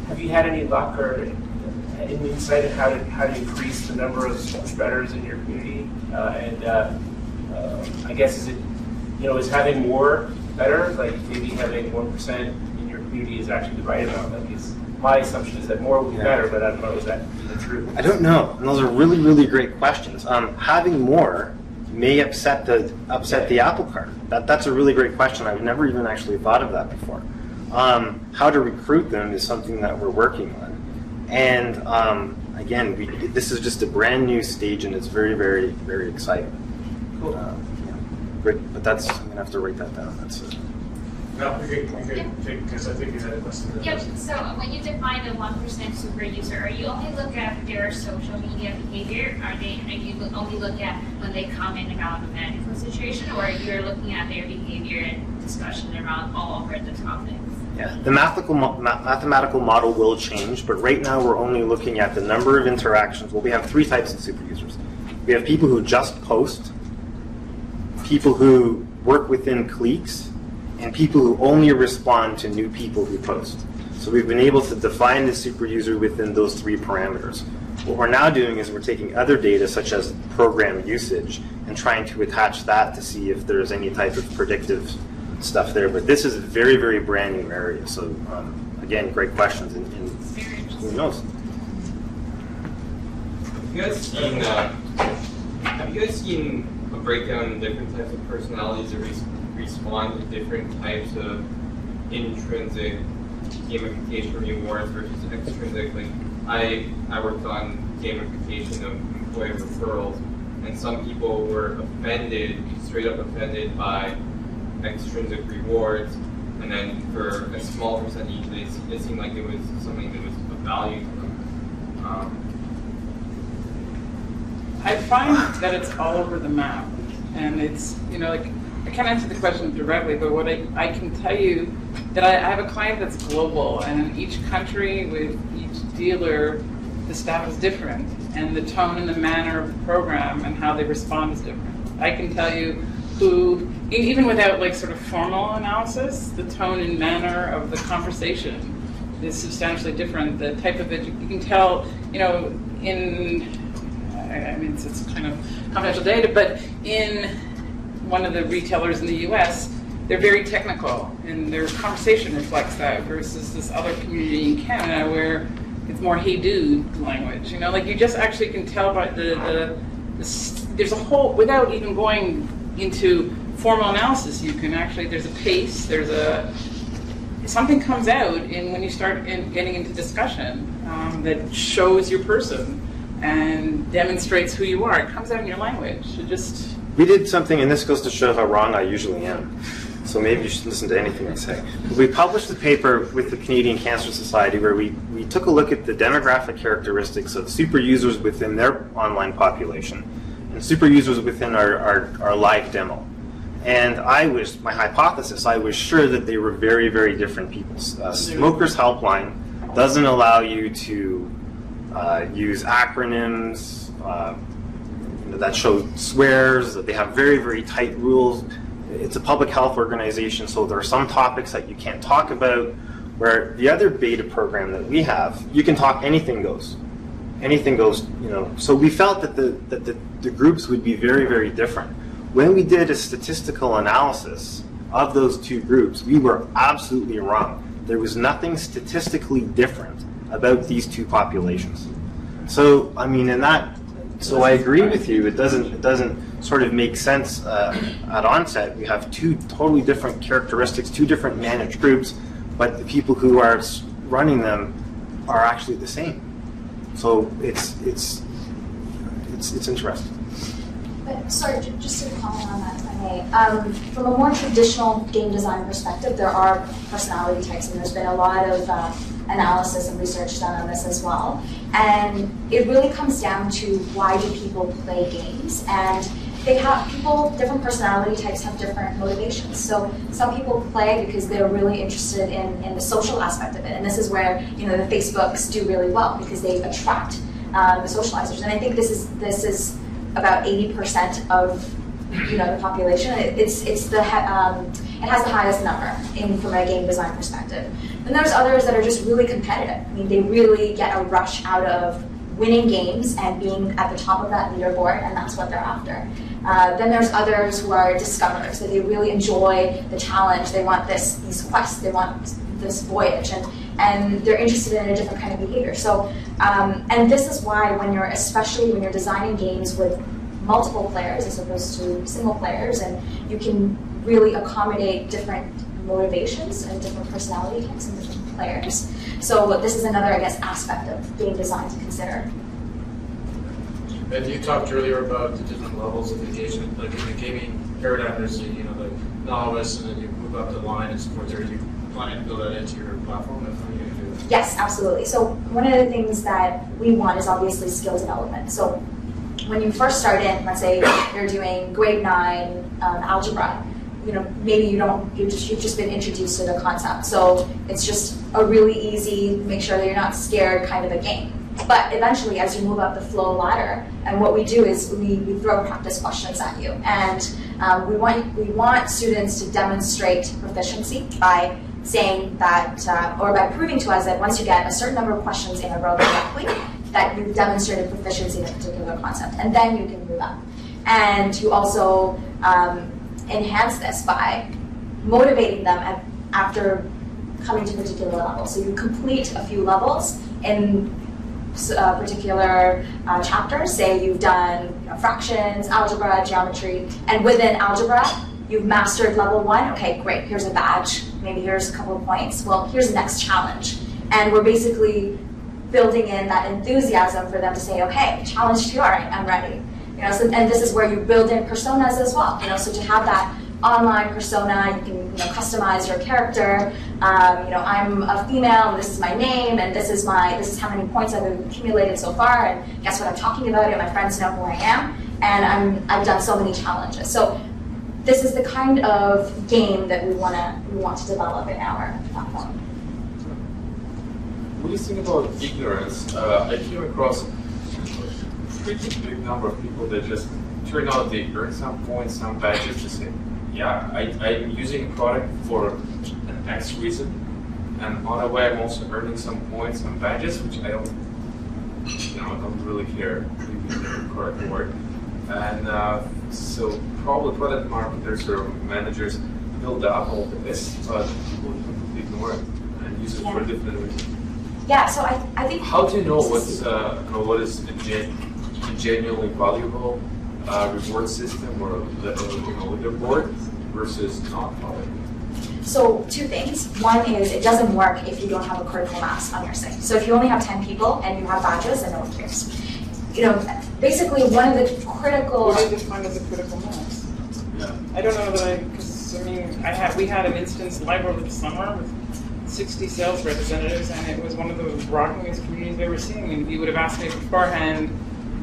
have you had any luck or any insight on how to increase the number of spreaders in your community? I guess is having more better? Like maybe having 1% in your community is actually the right amount. My assumption is that more would be better, but I don't know, is that true? I don't know, and those are really, really great questions. Having more may upset the apple cart. That's a really great question. I've never even actually thought of that before. How to recruit them is something that we're working on. And again, this is just a brand new stage, and it's very, very, very exciting. Cool. But I'm gonna have to write that down. That's it. No, we could because I think you had a question. Yep, so when you define the 1% super user, are you only looking at their social media behavior? Are you only looking at when they comment about a medical situation, or you're looking at their behavior and discussion around all over the topics? Yeah, the mathematical model will change, but right now we're only looking at the number of interactions. Well, we have three types of super users. We have people who just post, people who work within cliques, and people who only respond to new people who post. So we've been able to define the super user within those three parameters. What we're now doing is we're taking other data such as program usage and trying to attach that to see if there's any type of predictive stuff there. But this is a very, very brand new area. So again, great questions. And who knows? Have you guys seen a breakdown in different types of personalities that respond to different types of intrinsic gamification rewards versus extrinsic? Like I worked on gamification of employee referrals, and some people were straight up offended by extrinsic rewards, and then for a small percentage, it seemed like it was something that was of value to them. I find that it's all over the map, and it's, like, I can't answer the question directly, but what I can tell you that I have a client that's global, and in each country with each dealer, the staff is different, and the tone and the manner of the program and how they respond is different. I can tell you who, even without like sort of formal analysis, the tone and manner of the conversation is substantially different. The type of it, you can tell, it's kind of confidential data, but in one of the retailers in the US, they're very technical, and their conversation reflects that, versus this other community in Canada where it's more "hey dude" language. Like you just actually can tell by there's a whole, without even going into formal analysis, you can actually, there's a pace, something comes out when you start getting into discussion that shows your person and demonstrates who you are. It comes out in your language. We did something, and this goes to show how wrong I usually am. So maybe you should listen to anything I say. We published a paper with the Canadian Cancer Society where we took a look at the demographic characteristics of super users within their online population and super users within our live demo. And my hypothesis, I was sure that they were very, very different people. Smokers Helpline doesn't allow you to use acronyms that show swears, that they have very, very tight rules. It's a public health organization, so there are some topics that you can't talk about, where the other beta program that we have, you can talk, anything goes. Anything goes, So we felt that the groups would be very, very different. When we did a statistical analysis of those two groups, we were absolutely wrong. There was nothing statistically different about these two populations. So, I mean, so I agree with you. It doesn't sort of make sense at onset. We have two totally different characteristics, two different managed groups, but the people who are running them are actually the same. So it's interesting. But sorry, just to comment on that, if I may. From a more traditional game design perspective, there are personality types, and there's been a lot of analysis and research done on this as well. And it really comes down to, why do people play games? And different personality types have different motivations. So some people play because they're really interested in the social aspect of it. And this is where, the Facebooks do really well, because they attract the socializers. And I think this is about 80% of the population. It has the highest number from a game design perspective. Then there's others that are just really competitive. I mean, they really get a rush out of winning games and being at the top of that leaderboard, and that's what they're after. Then there's others who are discoverers, so they really enjoy the challenge. They want these quests, they want this voyage, and they're interested in a different kind of behavior. So, and this is why especially when you're designing games with multiple players as opposed to single players, and you can really accommodate different motivations and different personality types and different players. So this is another, aspect of game design to consider. And you talked earlier about the different levels of engagement. Like in the gaming paradigm, there's the novice, and then you move up the line and support there. You planning to build that into your platform? How are you going to do that? Yes, absolutely. So one of the things that we want is obviously skill development. So when you first start in, let's say you're doing grade 9 algebra, maybe you've just been introduced to the concept. So it's just a really easy, make sure that you're not scared kind of a game. But eventually, as you move up the flow ladder, and what we do is we throw practice questions at you. And we want students to demonstrate proficiency by saying that, or by proving to us that once you get a certain number of questions in a row correctly, that you've demonstrated proficiency in a particular concept, and then you can move up. And you also enhance this by motivating them after coming to a particular level. So you complete a few levels in particular chapters. Say you've done fractions, algebra, geometry, and within algebra, you've mastered level 1. Okay, great, here's a badge. Maybe here's a couple of points. Well, here's the next challenge. And we're basically building in that enthusiasm for them to say, okay, challenge 2, all right, I'm ready. And this is where you build in personas as well. So to have that online persona, you can customize your character. I'm a female, and this is my name, and this is how many points I've accumulated so far, and guess what I'm talking about, and my friends know who I am, and I've done so many challenges. So this is the kind of game that we want to develop in our platform. What do you think about ignorance? I came across a pretty big number of people that just turn out they earn some points, some badges, to say, yeah, I'm using a product for an X reason, and on the way I'm also earning some points, some badges, which I don't really care, maybe the correct word. And so probably product marketers or managers build up all of this, but people ignore it and use it for different reasons. Yeah, so I think. How do you know what is a genuinely valuable reward system or leaderboard versus not valuable? So 2 things. One is it doesn't work if you don't have a critical mass on your site. So if you only have 10 people and you have badges, then no one cares. Basically one of the critical. What do you define as a critical mass? Yeah. I don't know that we had an instance live over the summer with 60 sales representatives, and it was one of the rockiest communities I've ever seen. And you would have asked me beforehand,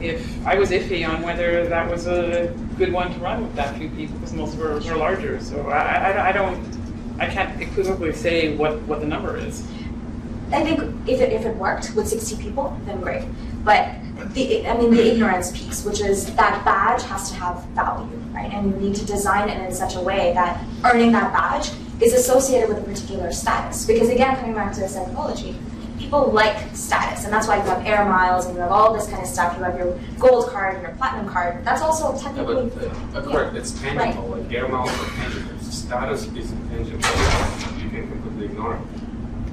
if I was iffy on whether that was a good one to run with that few people, because most of us are larger. So I can't equivocally say what the number is. I think if it worked with 60 people, then great. But the ignorance piece, which is that badge has to have value, right? And you need to design it in such a way that earning that badge is associated with a particular status. Because again, coming back to the psychology, people like status, and that's why you have air miles and you have all this kind of stuff. You have your gold card and your platinum card. That's also technically correct. It's tangible. Like air miles are tangible. Status is intangible. You can completely ignore it.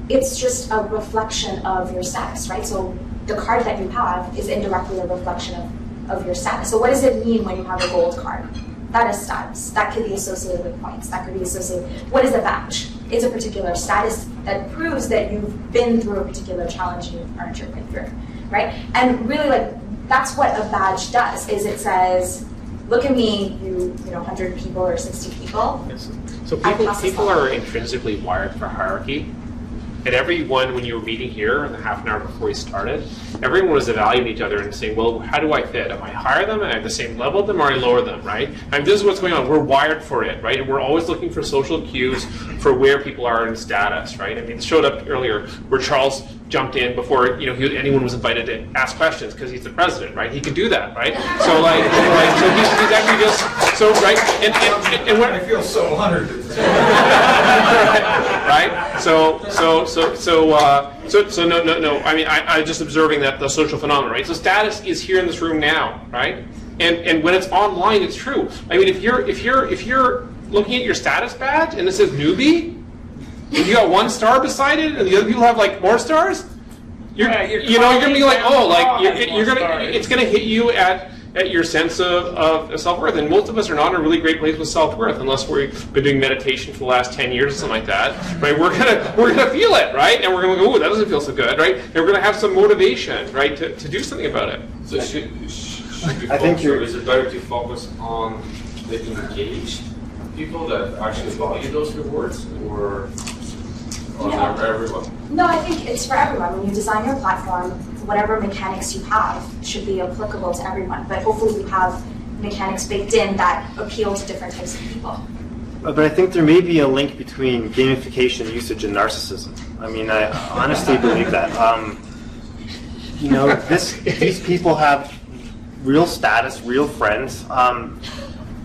It's just a reflection of your status, right? So the card that you have is indirectly a reflection of your status. So what does it mean when you have a gold card? That is status. That could be associated with points. That could be associated. What is a badge? It's a particular status that proves that you've been through a particular challenge and you've earned your way through, right? And really, like, that's what a badge does. Is it says, look at me, you know, 100 people or 60 people. Yes. So people are intrinsically wired for hierarchy. And everyone, when you were meeting here in the half an hour before we started, everyone was evaluating each other and saying, well, how do I fit? Am I higher than them? Am I at the same level as them, or I lower them, right? And this is what's going on. We're wired for it, right? And we're always looking for social cues for where people are in status, right? I mean, it showed up earlier where Charles jumped in before anyone was invited to ask questions because he's the president, right? He can do that, right? So like, right? So he's actually just so right. And when I feel so honored. Right? So no. I mean, I'm just observing that the social phenomenon, right? So status is here in this room now, right? And when it's online, it's true. I mean, if you're looking at your status badge and it says newbie, and you got 1 star beside it, and the other people have like more stars, you're gonna be like, oh, like it's gonna hit you at your sense of self-worth. And most of us are not in a really great place with self-worth unless we've been doing meditation for the last 10 years or something like that, right? We're gonna feel it, right? And we're gonna go, oh, that doesn't feel so good, right? And we're gonna have some motivation, right, to do something about it. So should is it better to focus on the engaged people that actually value those rewards, or everyone? No, I think it's for everyone. When you design your platform, whatever mechanics you have should be applicable to everyone. But hopefully you have mechanics baked in that appeal to different types of people. But I think there may be a link between gamification usage and narcissism. I mean, I honestly believe that. These people have real status, real friends.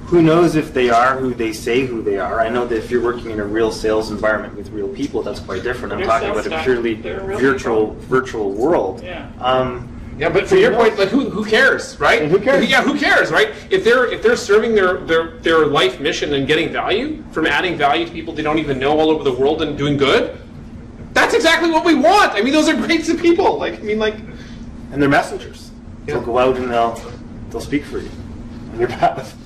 Who knows if they are who they say who they are? I know that if you're working in a real sales environment with real people, that's quite different. I'm talking about a purely virtual world. Yeah, but for your point, like who cares, right? Who cares? Yeah, who cares, right? If they're serving their life mission and getting value from adding value to people they don't even know all over the world and doing good, that's exactly what we want. I mean, those are great people. And they're messengers. They'll go out and they'll speak for you on your behalf.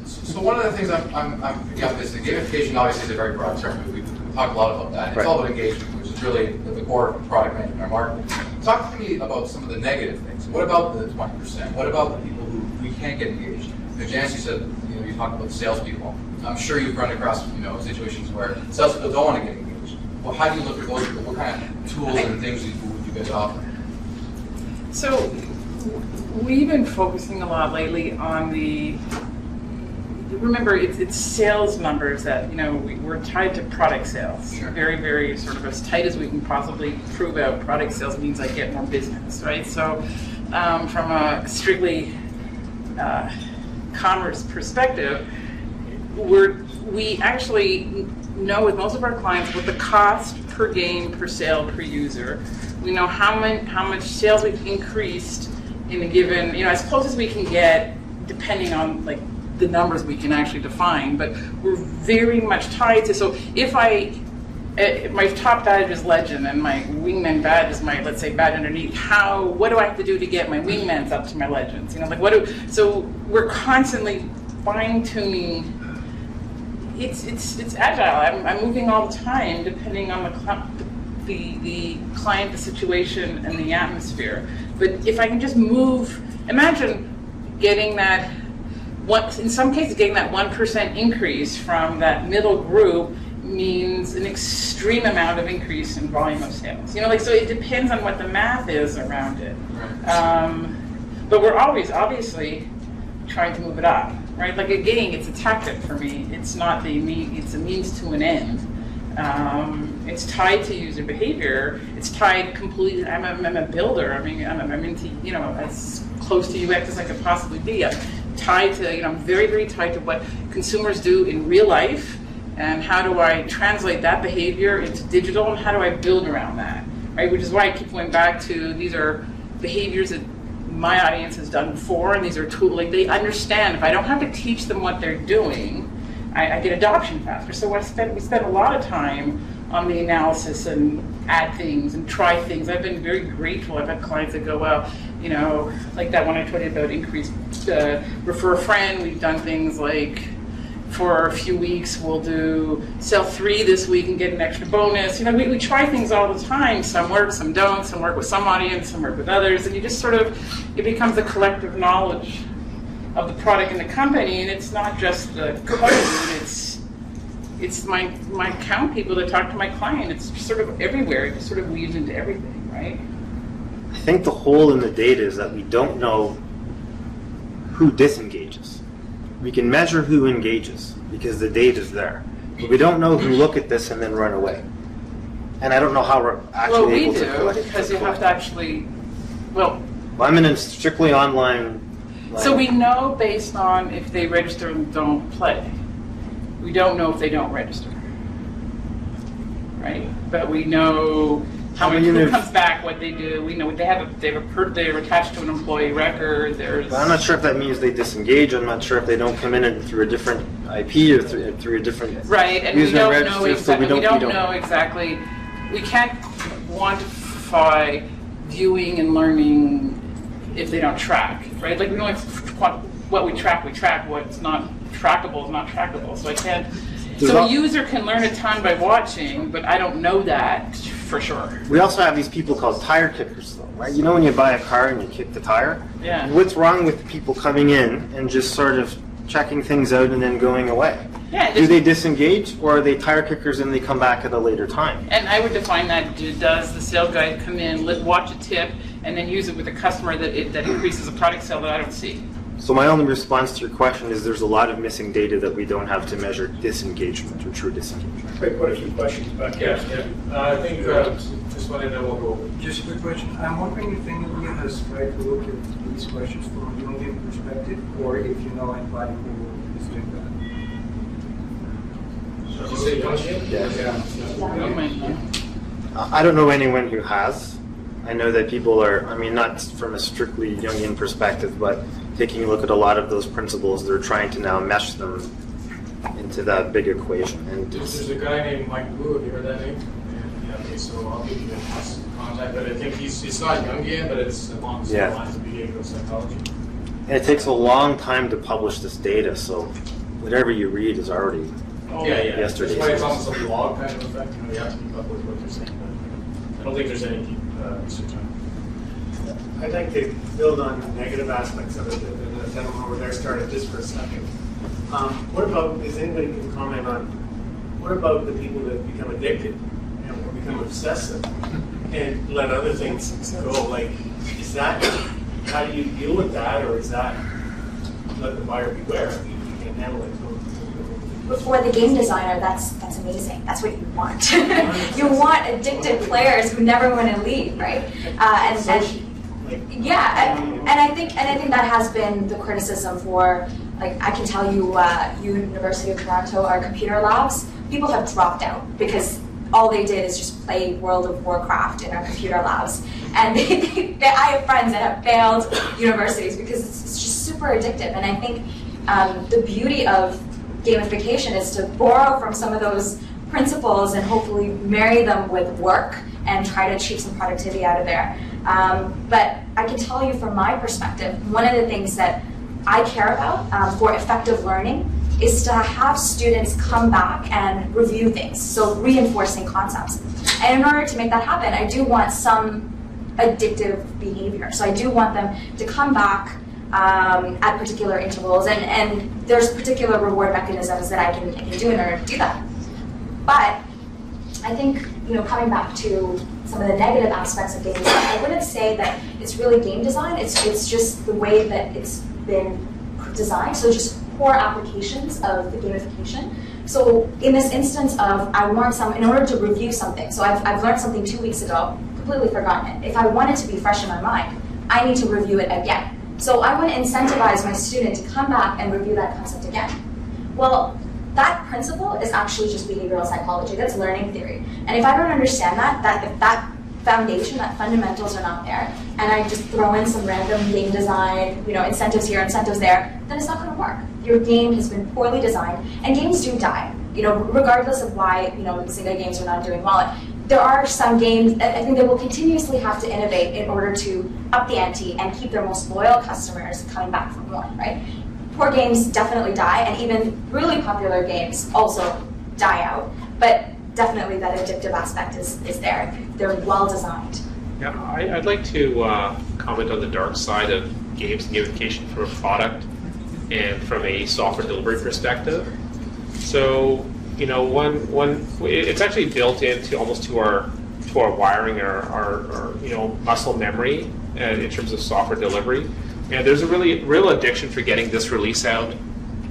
So one of the things I'm picking up is that gamification obviously is a very broad term. We talk a lot about that. It's all about engagement, which is really the core of product management or marketing. Talk to me about some of the negative things. What about the 20%? What about the people who we can't get engaged? Janice, you said you talked about salespeople. I'm sure you've run across situations where salespeople don't want to get engaged. Well, how do you look at those people? What kind of tools and things would you guys offer? So we've been focusing a lot lately on the. Remember, it's sales numbers that, we're tied to product sales. Sure. Very, very sort of as tight as we can possibly prove out product sales means I get more business, right? So from a strictly commerce perspective, we actually know with most of our clients what the cost per game, per sale, per user. We know how much sales we've increased in a given, as close as we can get, depending on the numbers we can actually define, but we're very much tied to, so if my top badge is legend and my wingman badge is my, let's say, badge underneath, what do I have to do to get my wingmans up to my legends? So we're constantly fine-tuning. It's agile. I'm moving all the time depending on the client, the situation, and the atmosphere. But if I can just move, imagine getting that, in some cases, getting that 1% increase from that middle group means an extreme amount of increase in volume of sales. So it depends on what the math is around it. But we're always, obviously, trying to move it up, right? Like again, it's a tactic for me. It's not it's a means to an end. It's tied to user behavior. It's tied completely. I'm a builder. I mean, I'm into, you know, as close to UX as I could possibly be. I'm tied to, you know, I'm very, very tied to what consumers do in real life, and how do I translate that behavior into digital, and how do I build around that, right? Which is why I keep going back to, these are behaviors that my audience has done before, and these are tools, like they understand. If I don't have to teach them what they're doing, I get adoption faster. So we spend a lot of time on the analysis and add things and try things. I've been very grateful. I've had clients that go, well, you know, like that one I told you about, increased refer a friend. We've done things like, for a few weeks, we'll do sell 3 this week and get an extra bonus. You know, we try things all the time. Some work, some don't. Some work with some audience, some work with others. And you just sort of, it becomes the collective knowledge of the product and the company. And it's not just the code. It's my account people that talk to my client. It's sort of everywhere. It just sort of weaves into everything, right? I think the hole in the data is that we don't know who disengages. We can measure who engages because the data is there, but we don't know who look at this and then run away. And I don't know how we're actually able to collect. Well, we do, because you have to actually, well, I'm in a strictly online. So we know based on if they register and don't play. We don't know if they don't register, right? But we know how many who comes back, what they do. We know they're attached to an employee record. But I'm not sure if that means they disengage. I'm not sure if they don't come in through a different IP or through a different right. And we don't know exactly. We don't know exactly. We can't quantify viewing and learning if they don't track, right? Like we know what we track. What's not trackable is not trackable. So I can't. So a user can learn a ton by watching, but I don't know that for sure. We also have these people called tire kickers, though, right? You know when you buy a car and you kick the tire? Yeah. What's wrong with people coming in and just sort of checking things out and then going away? Yeah. Do they disengage, or are they tire kickers and they come back at a later time? And I would define that, does the sales guy come in, watch a tip, and then use it with a customer that increases a product sale that I don't see? So my only response to your question is there's a lot of missing data that we don't have to measure disengagement or true disengagement. Quite a few questions back here. Yeah. I think just one, and then we'll go. Just a quick question. I'm wondering if anyone has tried to look at these questions from a Jungian perspective, or if you know anybody who is doing that. Did you say Jungian? Yes. Yeah. I don't know anyone who has. I know that people are, I mean, not from a strictly Jungian perspective, but taking a look at a lot of those principles, they're trying to now mesh them into that big equation. And there's a guy named Mike Wu, have you heard that name? Yeah, okay, so I'll give you his contact, but I think it's not Jungian, but it's along the lines of behavioral psychology. And it takes a long time to publish this data, so whatever you read is already yesterday's. That's why it's almost a blog kind of effect. You know, you have to keep up with what they're saying, but I don't think there's any deep research on it. I'd like to build on the negative aspects of it that the gentleman over there started just for a second. What about, is anybody can comment on, what about the people that become addicted and become obsessive and let other things go? Like, is that, how do you deal with that, or is that let the buyer beware? I mean, you can handle it. But for the game designer, that's amazing. That's what you want. You want addicted players who never want to leave, right? And I think that has been the criticism for, like, I can tell you, University of Toronto, our computer labs, people have dropped out because all they did is just play World of Warcraft in our computer labs. And I have friends that have failed universities because it's just super addictive. And I think the beauty of gamification is to borrow from some of those principles and hopefully marry them with work and try to achieve some productivity out of there. But I can tell you from my perspective, one of the things that I care about for effective learning is to have students come back and review things, so reinforcing concepts. And in order to make that happen, I do want some addictive behavior. So I do want them to come back at particular intervals, and there's particular reward mechanisms that I can do in order to do that. But I think coming back to some of the negative aspects of game design, I wouldn't say that it's really game design. It's just the way that it's been designed. So just poor applications of the gamification. So in this instance of I want in order to review something. So I've learned something 2 weeks ago, completely forgotten it. If I want it to be fresh in my mind, I need to review it again. So I want to incentivize my student to come back and review that concept again. Well, that principle is actually just behavioral psychology. That's learning theory. And if I don't understand if that foundation, that fundamentals are not there, and I just throw in some random game design, incentives here, incentives there, then it's not going to work. Your game has been poorly designed, and games do die. Regardless of why, Zynga games are not doing well. There are some games, I think they will continuously have to innovate in order to up the ante and keep their most loyal customers coming back for more, right? Poor games definitely die, and even really popular games also die out. But definitely that addictive aspect is there. They're well designed. Yeah, I'd like to comment on the dark side of games and gamification from a product and from a software delivery perspective. So, it's actually built into almost to our wiring, our muscle memory in terms of software delivery. And there's a real addiction for getting this release out,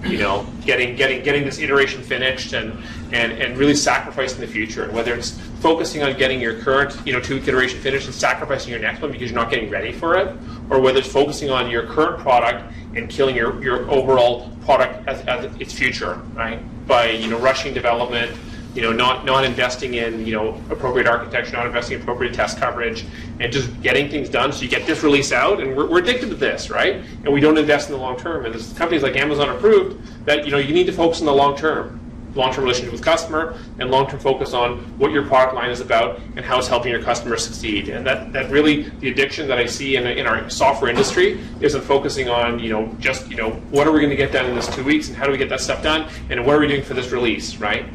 getting this iteration finished and really sacrificing the future. And whether it's focusing on getting your current 2-week iteration finished and sacrificing your next one because you're not getting ready for it, or whether it's focusing on your current product and killing your overall product as its future, right? By rushing development, not investing in appropriate architecture, not investing in appropriate test coverage, and just getting things done. So you get this release out, and we're addicted to this, right? And we don't invest in the long term. And there's companies like Amazon have proved that you need to focus on the long term relationship with customer, and long-term focus on what your product line is about and how it's helping your customers succeed. And that really, the addiction that I see in our software industry isn't focusing on just what are we going to get done in this 2 weeks and how do we get that stuff done and what are we doing for this release, right?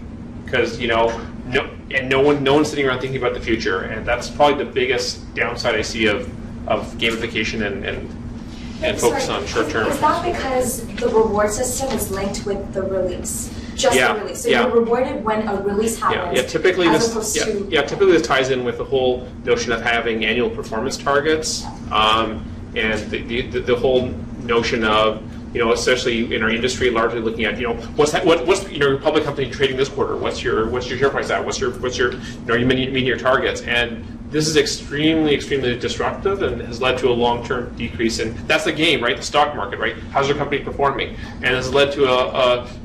Because no one's sitting around thinking about the future, and that's probably the biggest downside I see of gamification and focus on short term. Is that because the reward system is linked with the release? Just the release. So you're rewarded when a release happens. Yeah. Typically this ties in with the whole notion of having annual performance targets, and the whole notion of especially in our industry, largely looking at what's your public company trading this quarter? What's your share price at? What's your you meeting your targets? And this is extremely disruptive and has led to a long-term decrease in, that's the game, right? The stock market, right? How's your company performing? And has led to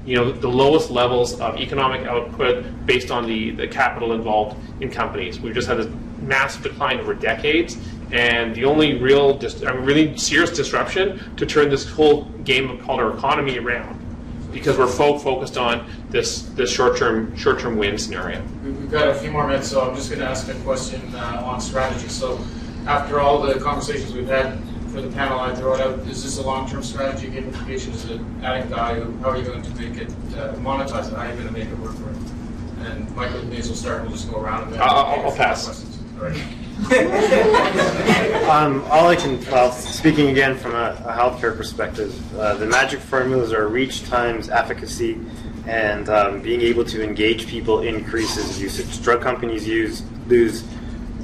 the lowest levels of economic output based on the capital involved in companies. We've just had this massive decline over decades, and the only really serious disruption to turn this whole game called our economy around, because we're focused on this short-term win scenario. We've got a few more minutes, so I'm just going to ask a question on strategy. So after all the conversations we've had for the panel, I throw it out, is this a long-term strategy? Gamification, is it adding value? How are you going to make it, monetize it? How are you going to make it work for it? And Michael, you may as well start, we'll just go around and then I'll pass. Questions. All right. Speaking again from a healthcare perspective, the magic formulas are reach times efficacy, and being able to engage people increases usage. Drug companies lose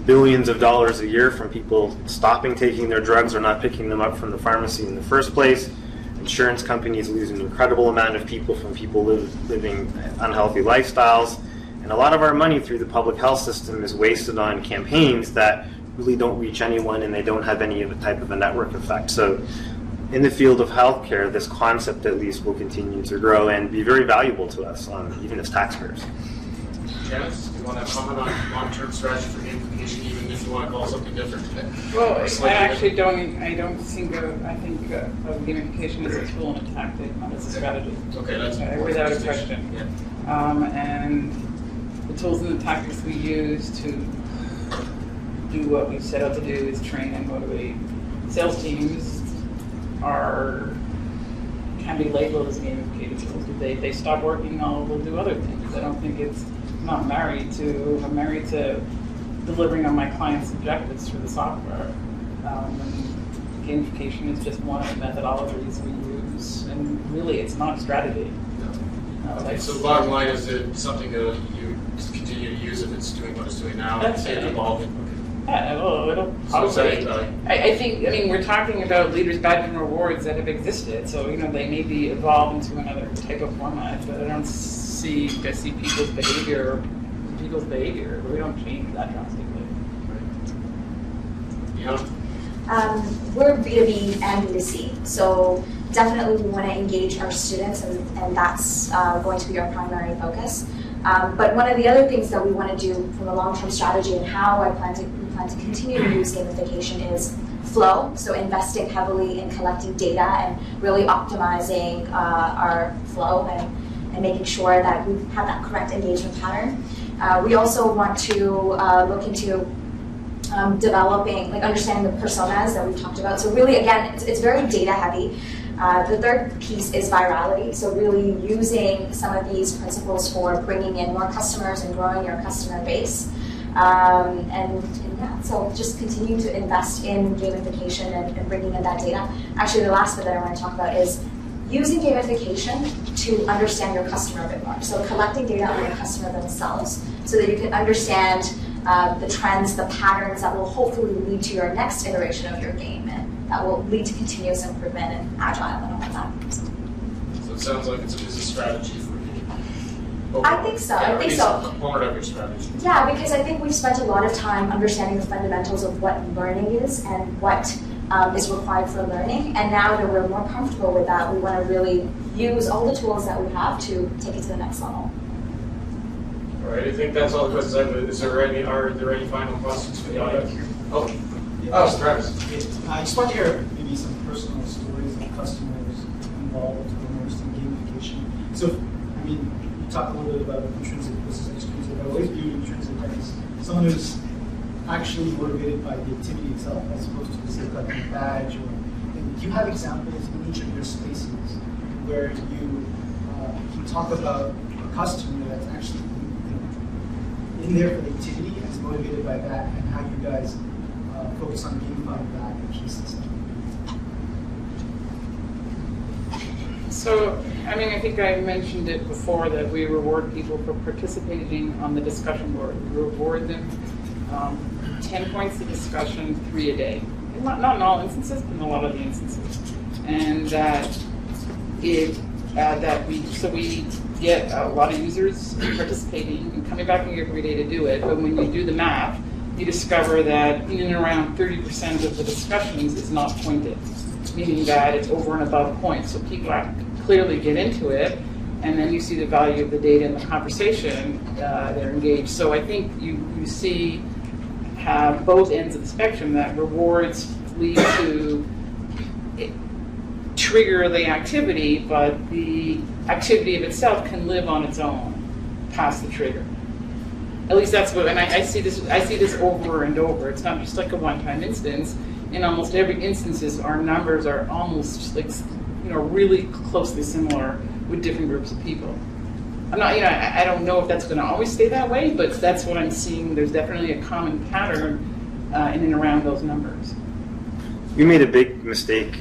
billions of dollars a year from people stopping taking their drugs or not picking them up from the pharmacy in the first place. Insurance companies lose an incredible amount of people from people living unhealthy lifestyles. And a lot of our money through the public health system is wasted on campaigns that really don't reach anyone, and they don't have any type of a network effect. So in the field of healthcare, this concept at least will continue to grow and be very valuable to us, even as taxpayers. Janice, do you want to comment on long-term strategy for gamification, even if you want to call something different today? Well, I actually don't. I think gamification is a tool and a tactic, not as a strategy. Okay, that's without a question. Yeah. And the tools and the tactics we use to do what we set out to do is train and motivate sales teams can be labeled as gamificated tools. If they stop working, we'll do other things. I don't think I'm not married to delivering on my clients' objectives through the software. And gamification is just one of the methodologies we use, and really it's not strategy. So the bottom line is that something that just continue to use if it's doing what it's doing now? That's and it. evolving. Yeah, well, it'll So is that, probably. I think. I mean, we're talking about leaders' badge and rewards that have existed, so they maybe evolve into another type of format. But I don't see people's behavior. We don't change that drastically. Yeah. We're B2B and B2C, so definitely we want to engage our students, and that's going to be our primary focus. But one of the other things that we want to do from a long-term strategy and how we plan to continue to use gamification is flow, so investing heavily in collecting data and really optimizing our flow and making sure that we have that correct engagement pattern. We also want to look into developing, understanding the personas that we've talked about. So really, again, it's very data heavy. The third piece is virality. So really using some of these principles for bringing in more customers and growing your customer base. And yeah, so just continue to invest in gamification and bringing in that data. Actually, the last bit that I want to talk about is using gamification to understand your customer a bit more. So collecting data on your customer themselves so that you can understand the trends, the patterns that will hopefully lead to your next iteration of your game, and that will lead to continuous improvement and agile and all of that. So it sounds like it's a business strategy for you. I think so. I think so. A component of your strategy. Yeah, because I think we've spent a lot of time understanding the fundamentals of what learning is and what is required for learning. And now that we're more comfortable with that, we want to really use all the tools that we have to take it to the next level. All right, I think that's all the questions I have. Are there any final questions for the audience? Travis. I just want to hear maybe some personal stories of customers involved or immersed in gamification. So, I mean, you talked a little bit about intrinsic versus extrinsic. I always view intrinsic as someone who's actually motivated by the activity itself as opposed to, say, like a badge. And do you have examples in each of your spaces where you can talk about a customer that's actually in there for the activity and is motivated by that, and how you guys focus on gamifying that key system? So, I mean, I think I mentioned it before that we reward people for participating on the discussion board. We reward them 10 points of discussion, 3 a day. Not in all instances, but in a lot of the instances. And that we get a lot of users participating and coming back every day to do it. But when you do the math, you discover that in and around 30% of the discussions is not pointed, meaning that it's over and above points. So people clearly get into it, and then you see the value of the data in the conversation, they're engaged. So I think you see have both ends of the spectrum, that rewards lead to trigger the activity, but the activity of itself can live on its own past the trigger. At least that's what, and I see this over and over. It's not just like a one-time instance. In almost every instances, our numbers are almost like, really closely similar with different groups of people. I'm not, I don't know if that's going to always stay that way, but that's what I'm seeing. There's definitely a common pattern in and around those numbers. We made a big mistake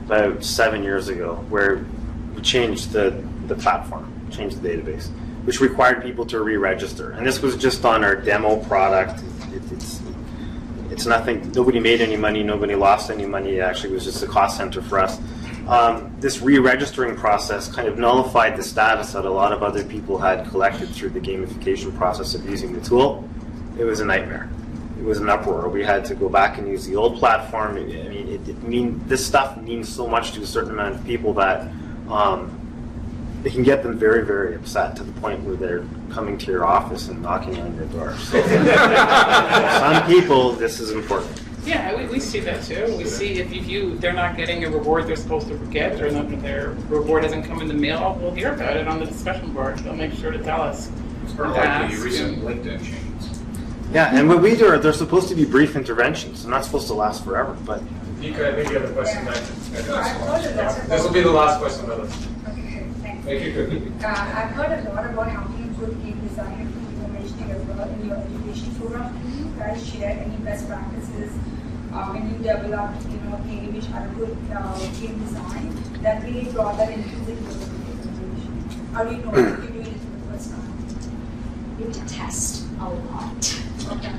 about 7 years ago where we changed the platform, changed the database, which required people to re-register. And this was just on our demo product. It's nothing, nobody made any money, nobody lost any money. It actually was just a cost center for us. This re-registering process kind of nullified the status that a lot of other people had collected through the gamification process of using the tool. It was a nightmare. It was an uproar. We had to go back and use the old platform. This stuff means so much to a certain amount of people that it can get them very, very upset to the point where they're coming to your office and knocking on your door. So, some people, this is important. Yeah, we see that too. We see if they're not getting a reward they're supposed to get, or their reward hasn't come in the mail, we'll hear about it on the discussion board. They'll make sure to tell us. It's sort of like the recent LinkedIn changes. Yeah, and what we do are they're supposed to be brief interventions. They're not supposed to last forever. But Nika, I think you have a question back to this will be the last question on the list. Okay, thanks. Thank you. I've heard a lot about how you good game design and information as well in your education program. Can you guys share any best practices when you developed, game which had a good game design that really brought that intrinsic information? How do you know if you're doing it for the first time? you have to test a lot. Okay.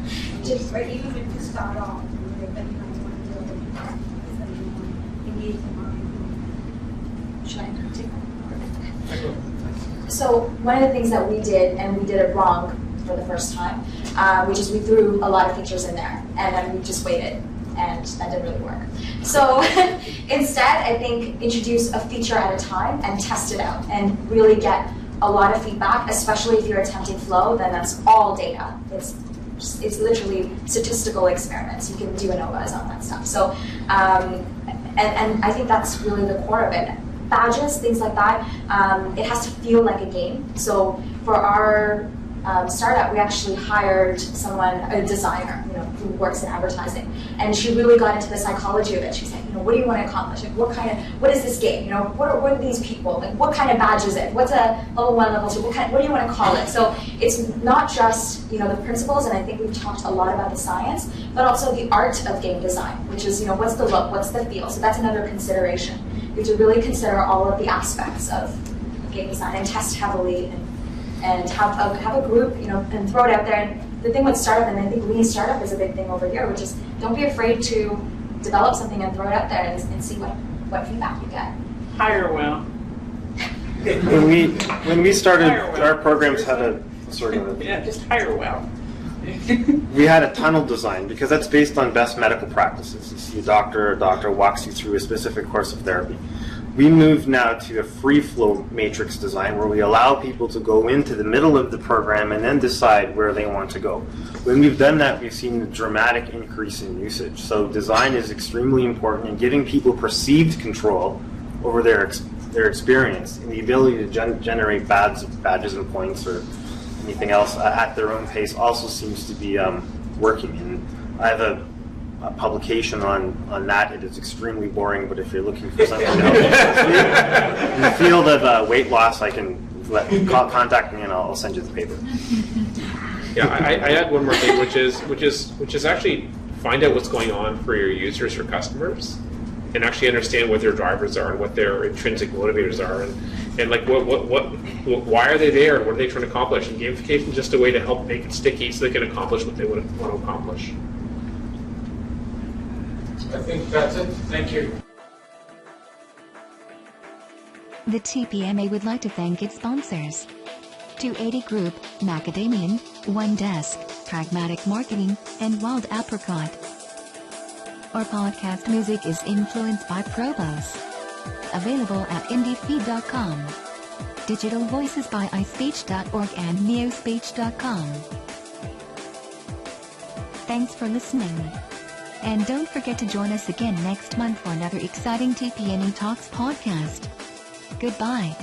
Just, But even if you start off, like, that you might want to do it, is that you want to engage them. should I take that? So one of the things that we did, and we did it wrong for the first time, which is we threw a lot of features in there, and then we just waited, and that didn't really work. So instead, I think introduce a feature at a time and test it out, and really get a lot of feedback, especially if you're attempting flow, then that's all data. It's literally statistical experiments. You can do ANOVAs on that stuff. So, and I think that's really the core of it. Badges, things like that, it has to feel like a game. So for our startup, we actually hired someone, a designer, who works in advertising, and she really got into the psychology of it. She's like, what do you want to accomplish? Like, what is this game? What are these people? Like, what kind of badge is it? What's a level 1, level 2? What do you want to call it? So it's not just the principles, and I think we've talked a lot about the science, but also the art of game design, which is what's the look, what's the feel. So that's another consideration. You have to really consider all of the aspects of game design and test heavily and have a group, and throw it out there. And the thing with startup, and I think lean startup is a big thing over here, which is don't be afraid to develop something and throw it out there and see what feedback you get. Hire well. When we started, our programs had a sort of yeah, just hire well. We had a tunnel design because that's based on best medical practices. You see a doctor walks you through a specific course of therapy. We moved now to a free flow matrix design where we allow people to go into the middle of the program and then decide where they want to go. When we've done that, we've seen a dramatic increase in usage. So design is extremely important in giving people perceived control over their experience, and the ability to generate badges and points or anything else at their own pace also seems to be working. And I have a publication on that. It is extremely boring, but if you're looking for something to help you in the field of weight loss, I can contact me and I'll send you the paper. Yeah, I add one more thing, which is actually find out what's going on for your users or customers, and actually understand what their drivers are and what their intrinsic motivators are, and like why are they there and what are they trying to accomplish. And gamification is just a way to help make it sticky so they can accomplish what they want to accomplish. I think that's it. Thank you. The TPMA would like to thank its sponsors: 280 Group, Macadamian, One Desk, Pragmatic Marketing, and Wild Apricot. Our podcast music is influenced by Probos. Available at indiefeed.com. Digital voices by iSpeech.org and neospeech.com. Thanks for listening. And don't forget to join us again next month for another exciting TPMA Talks podcast. Goodbye.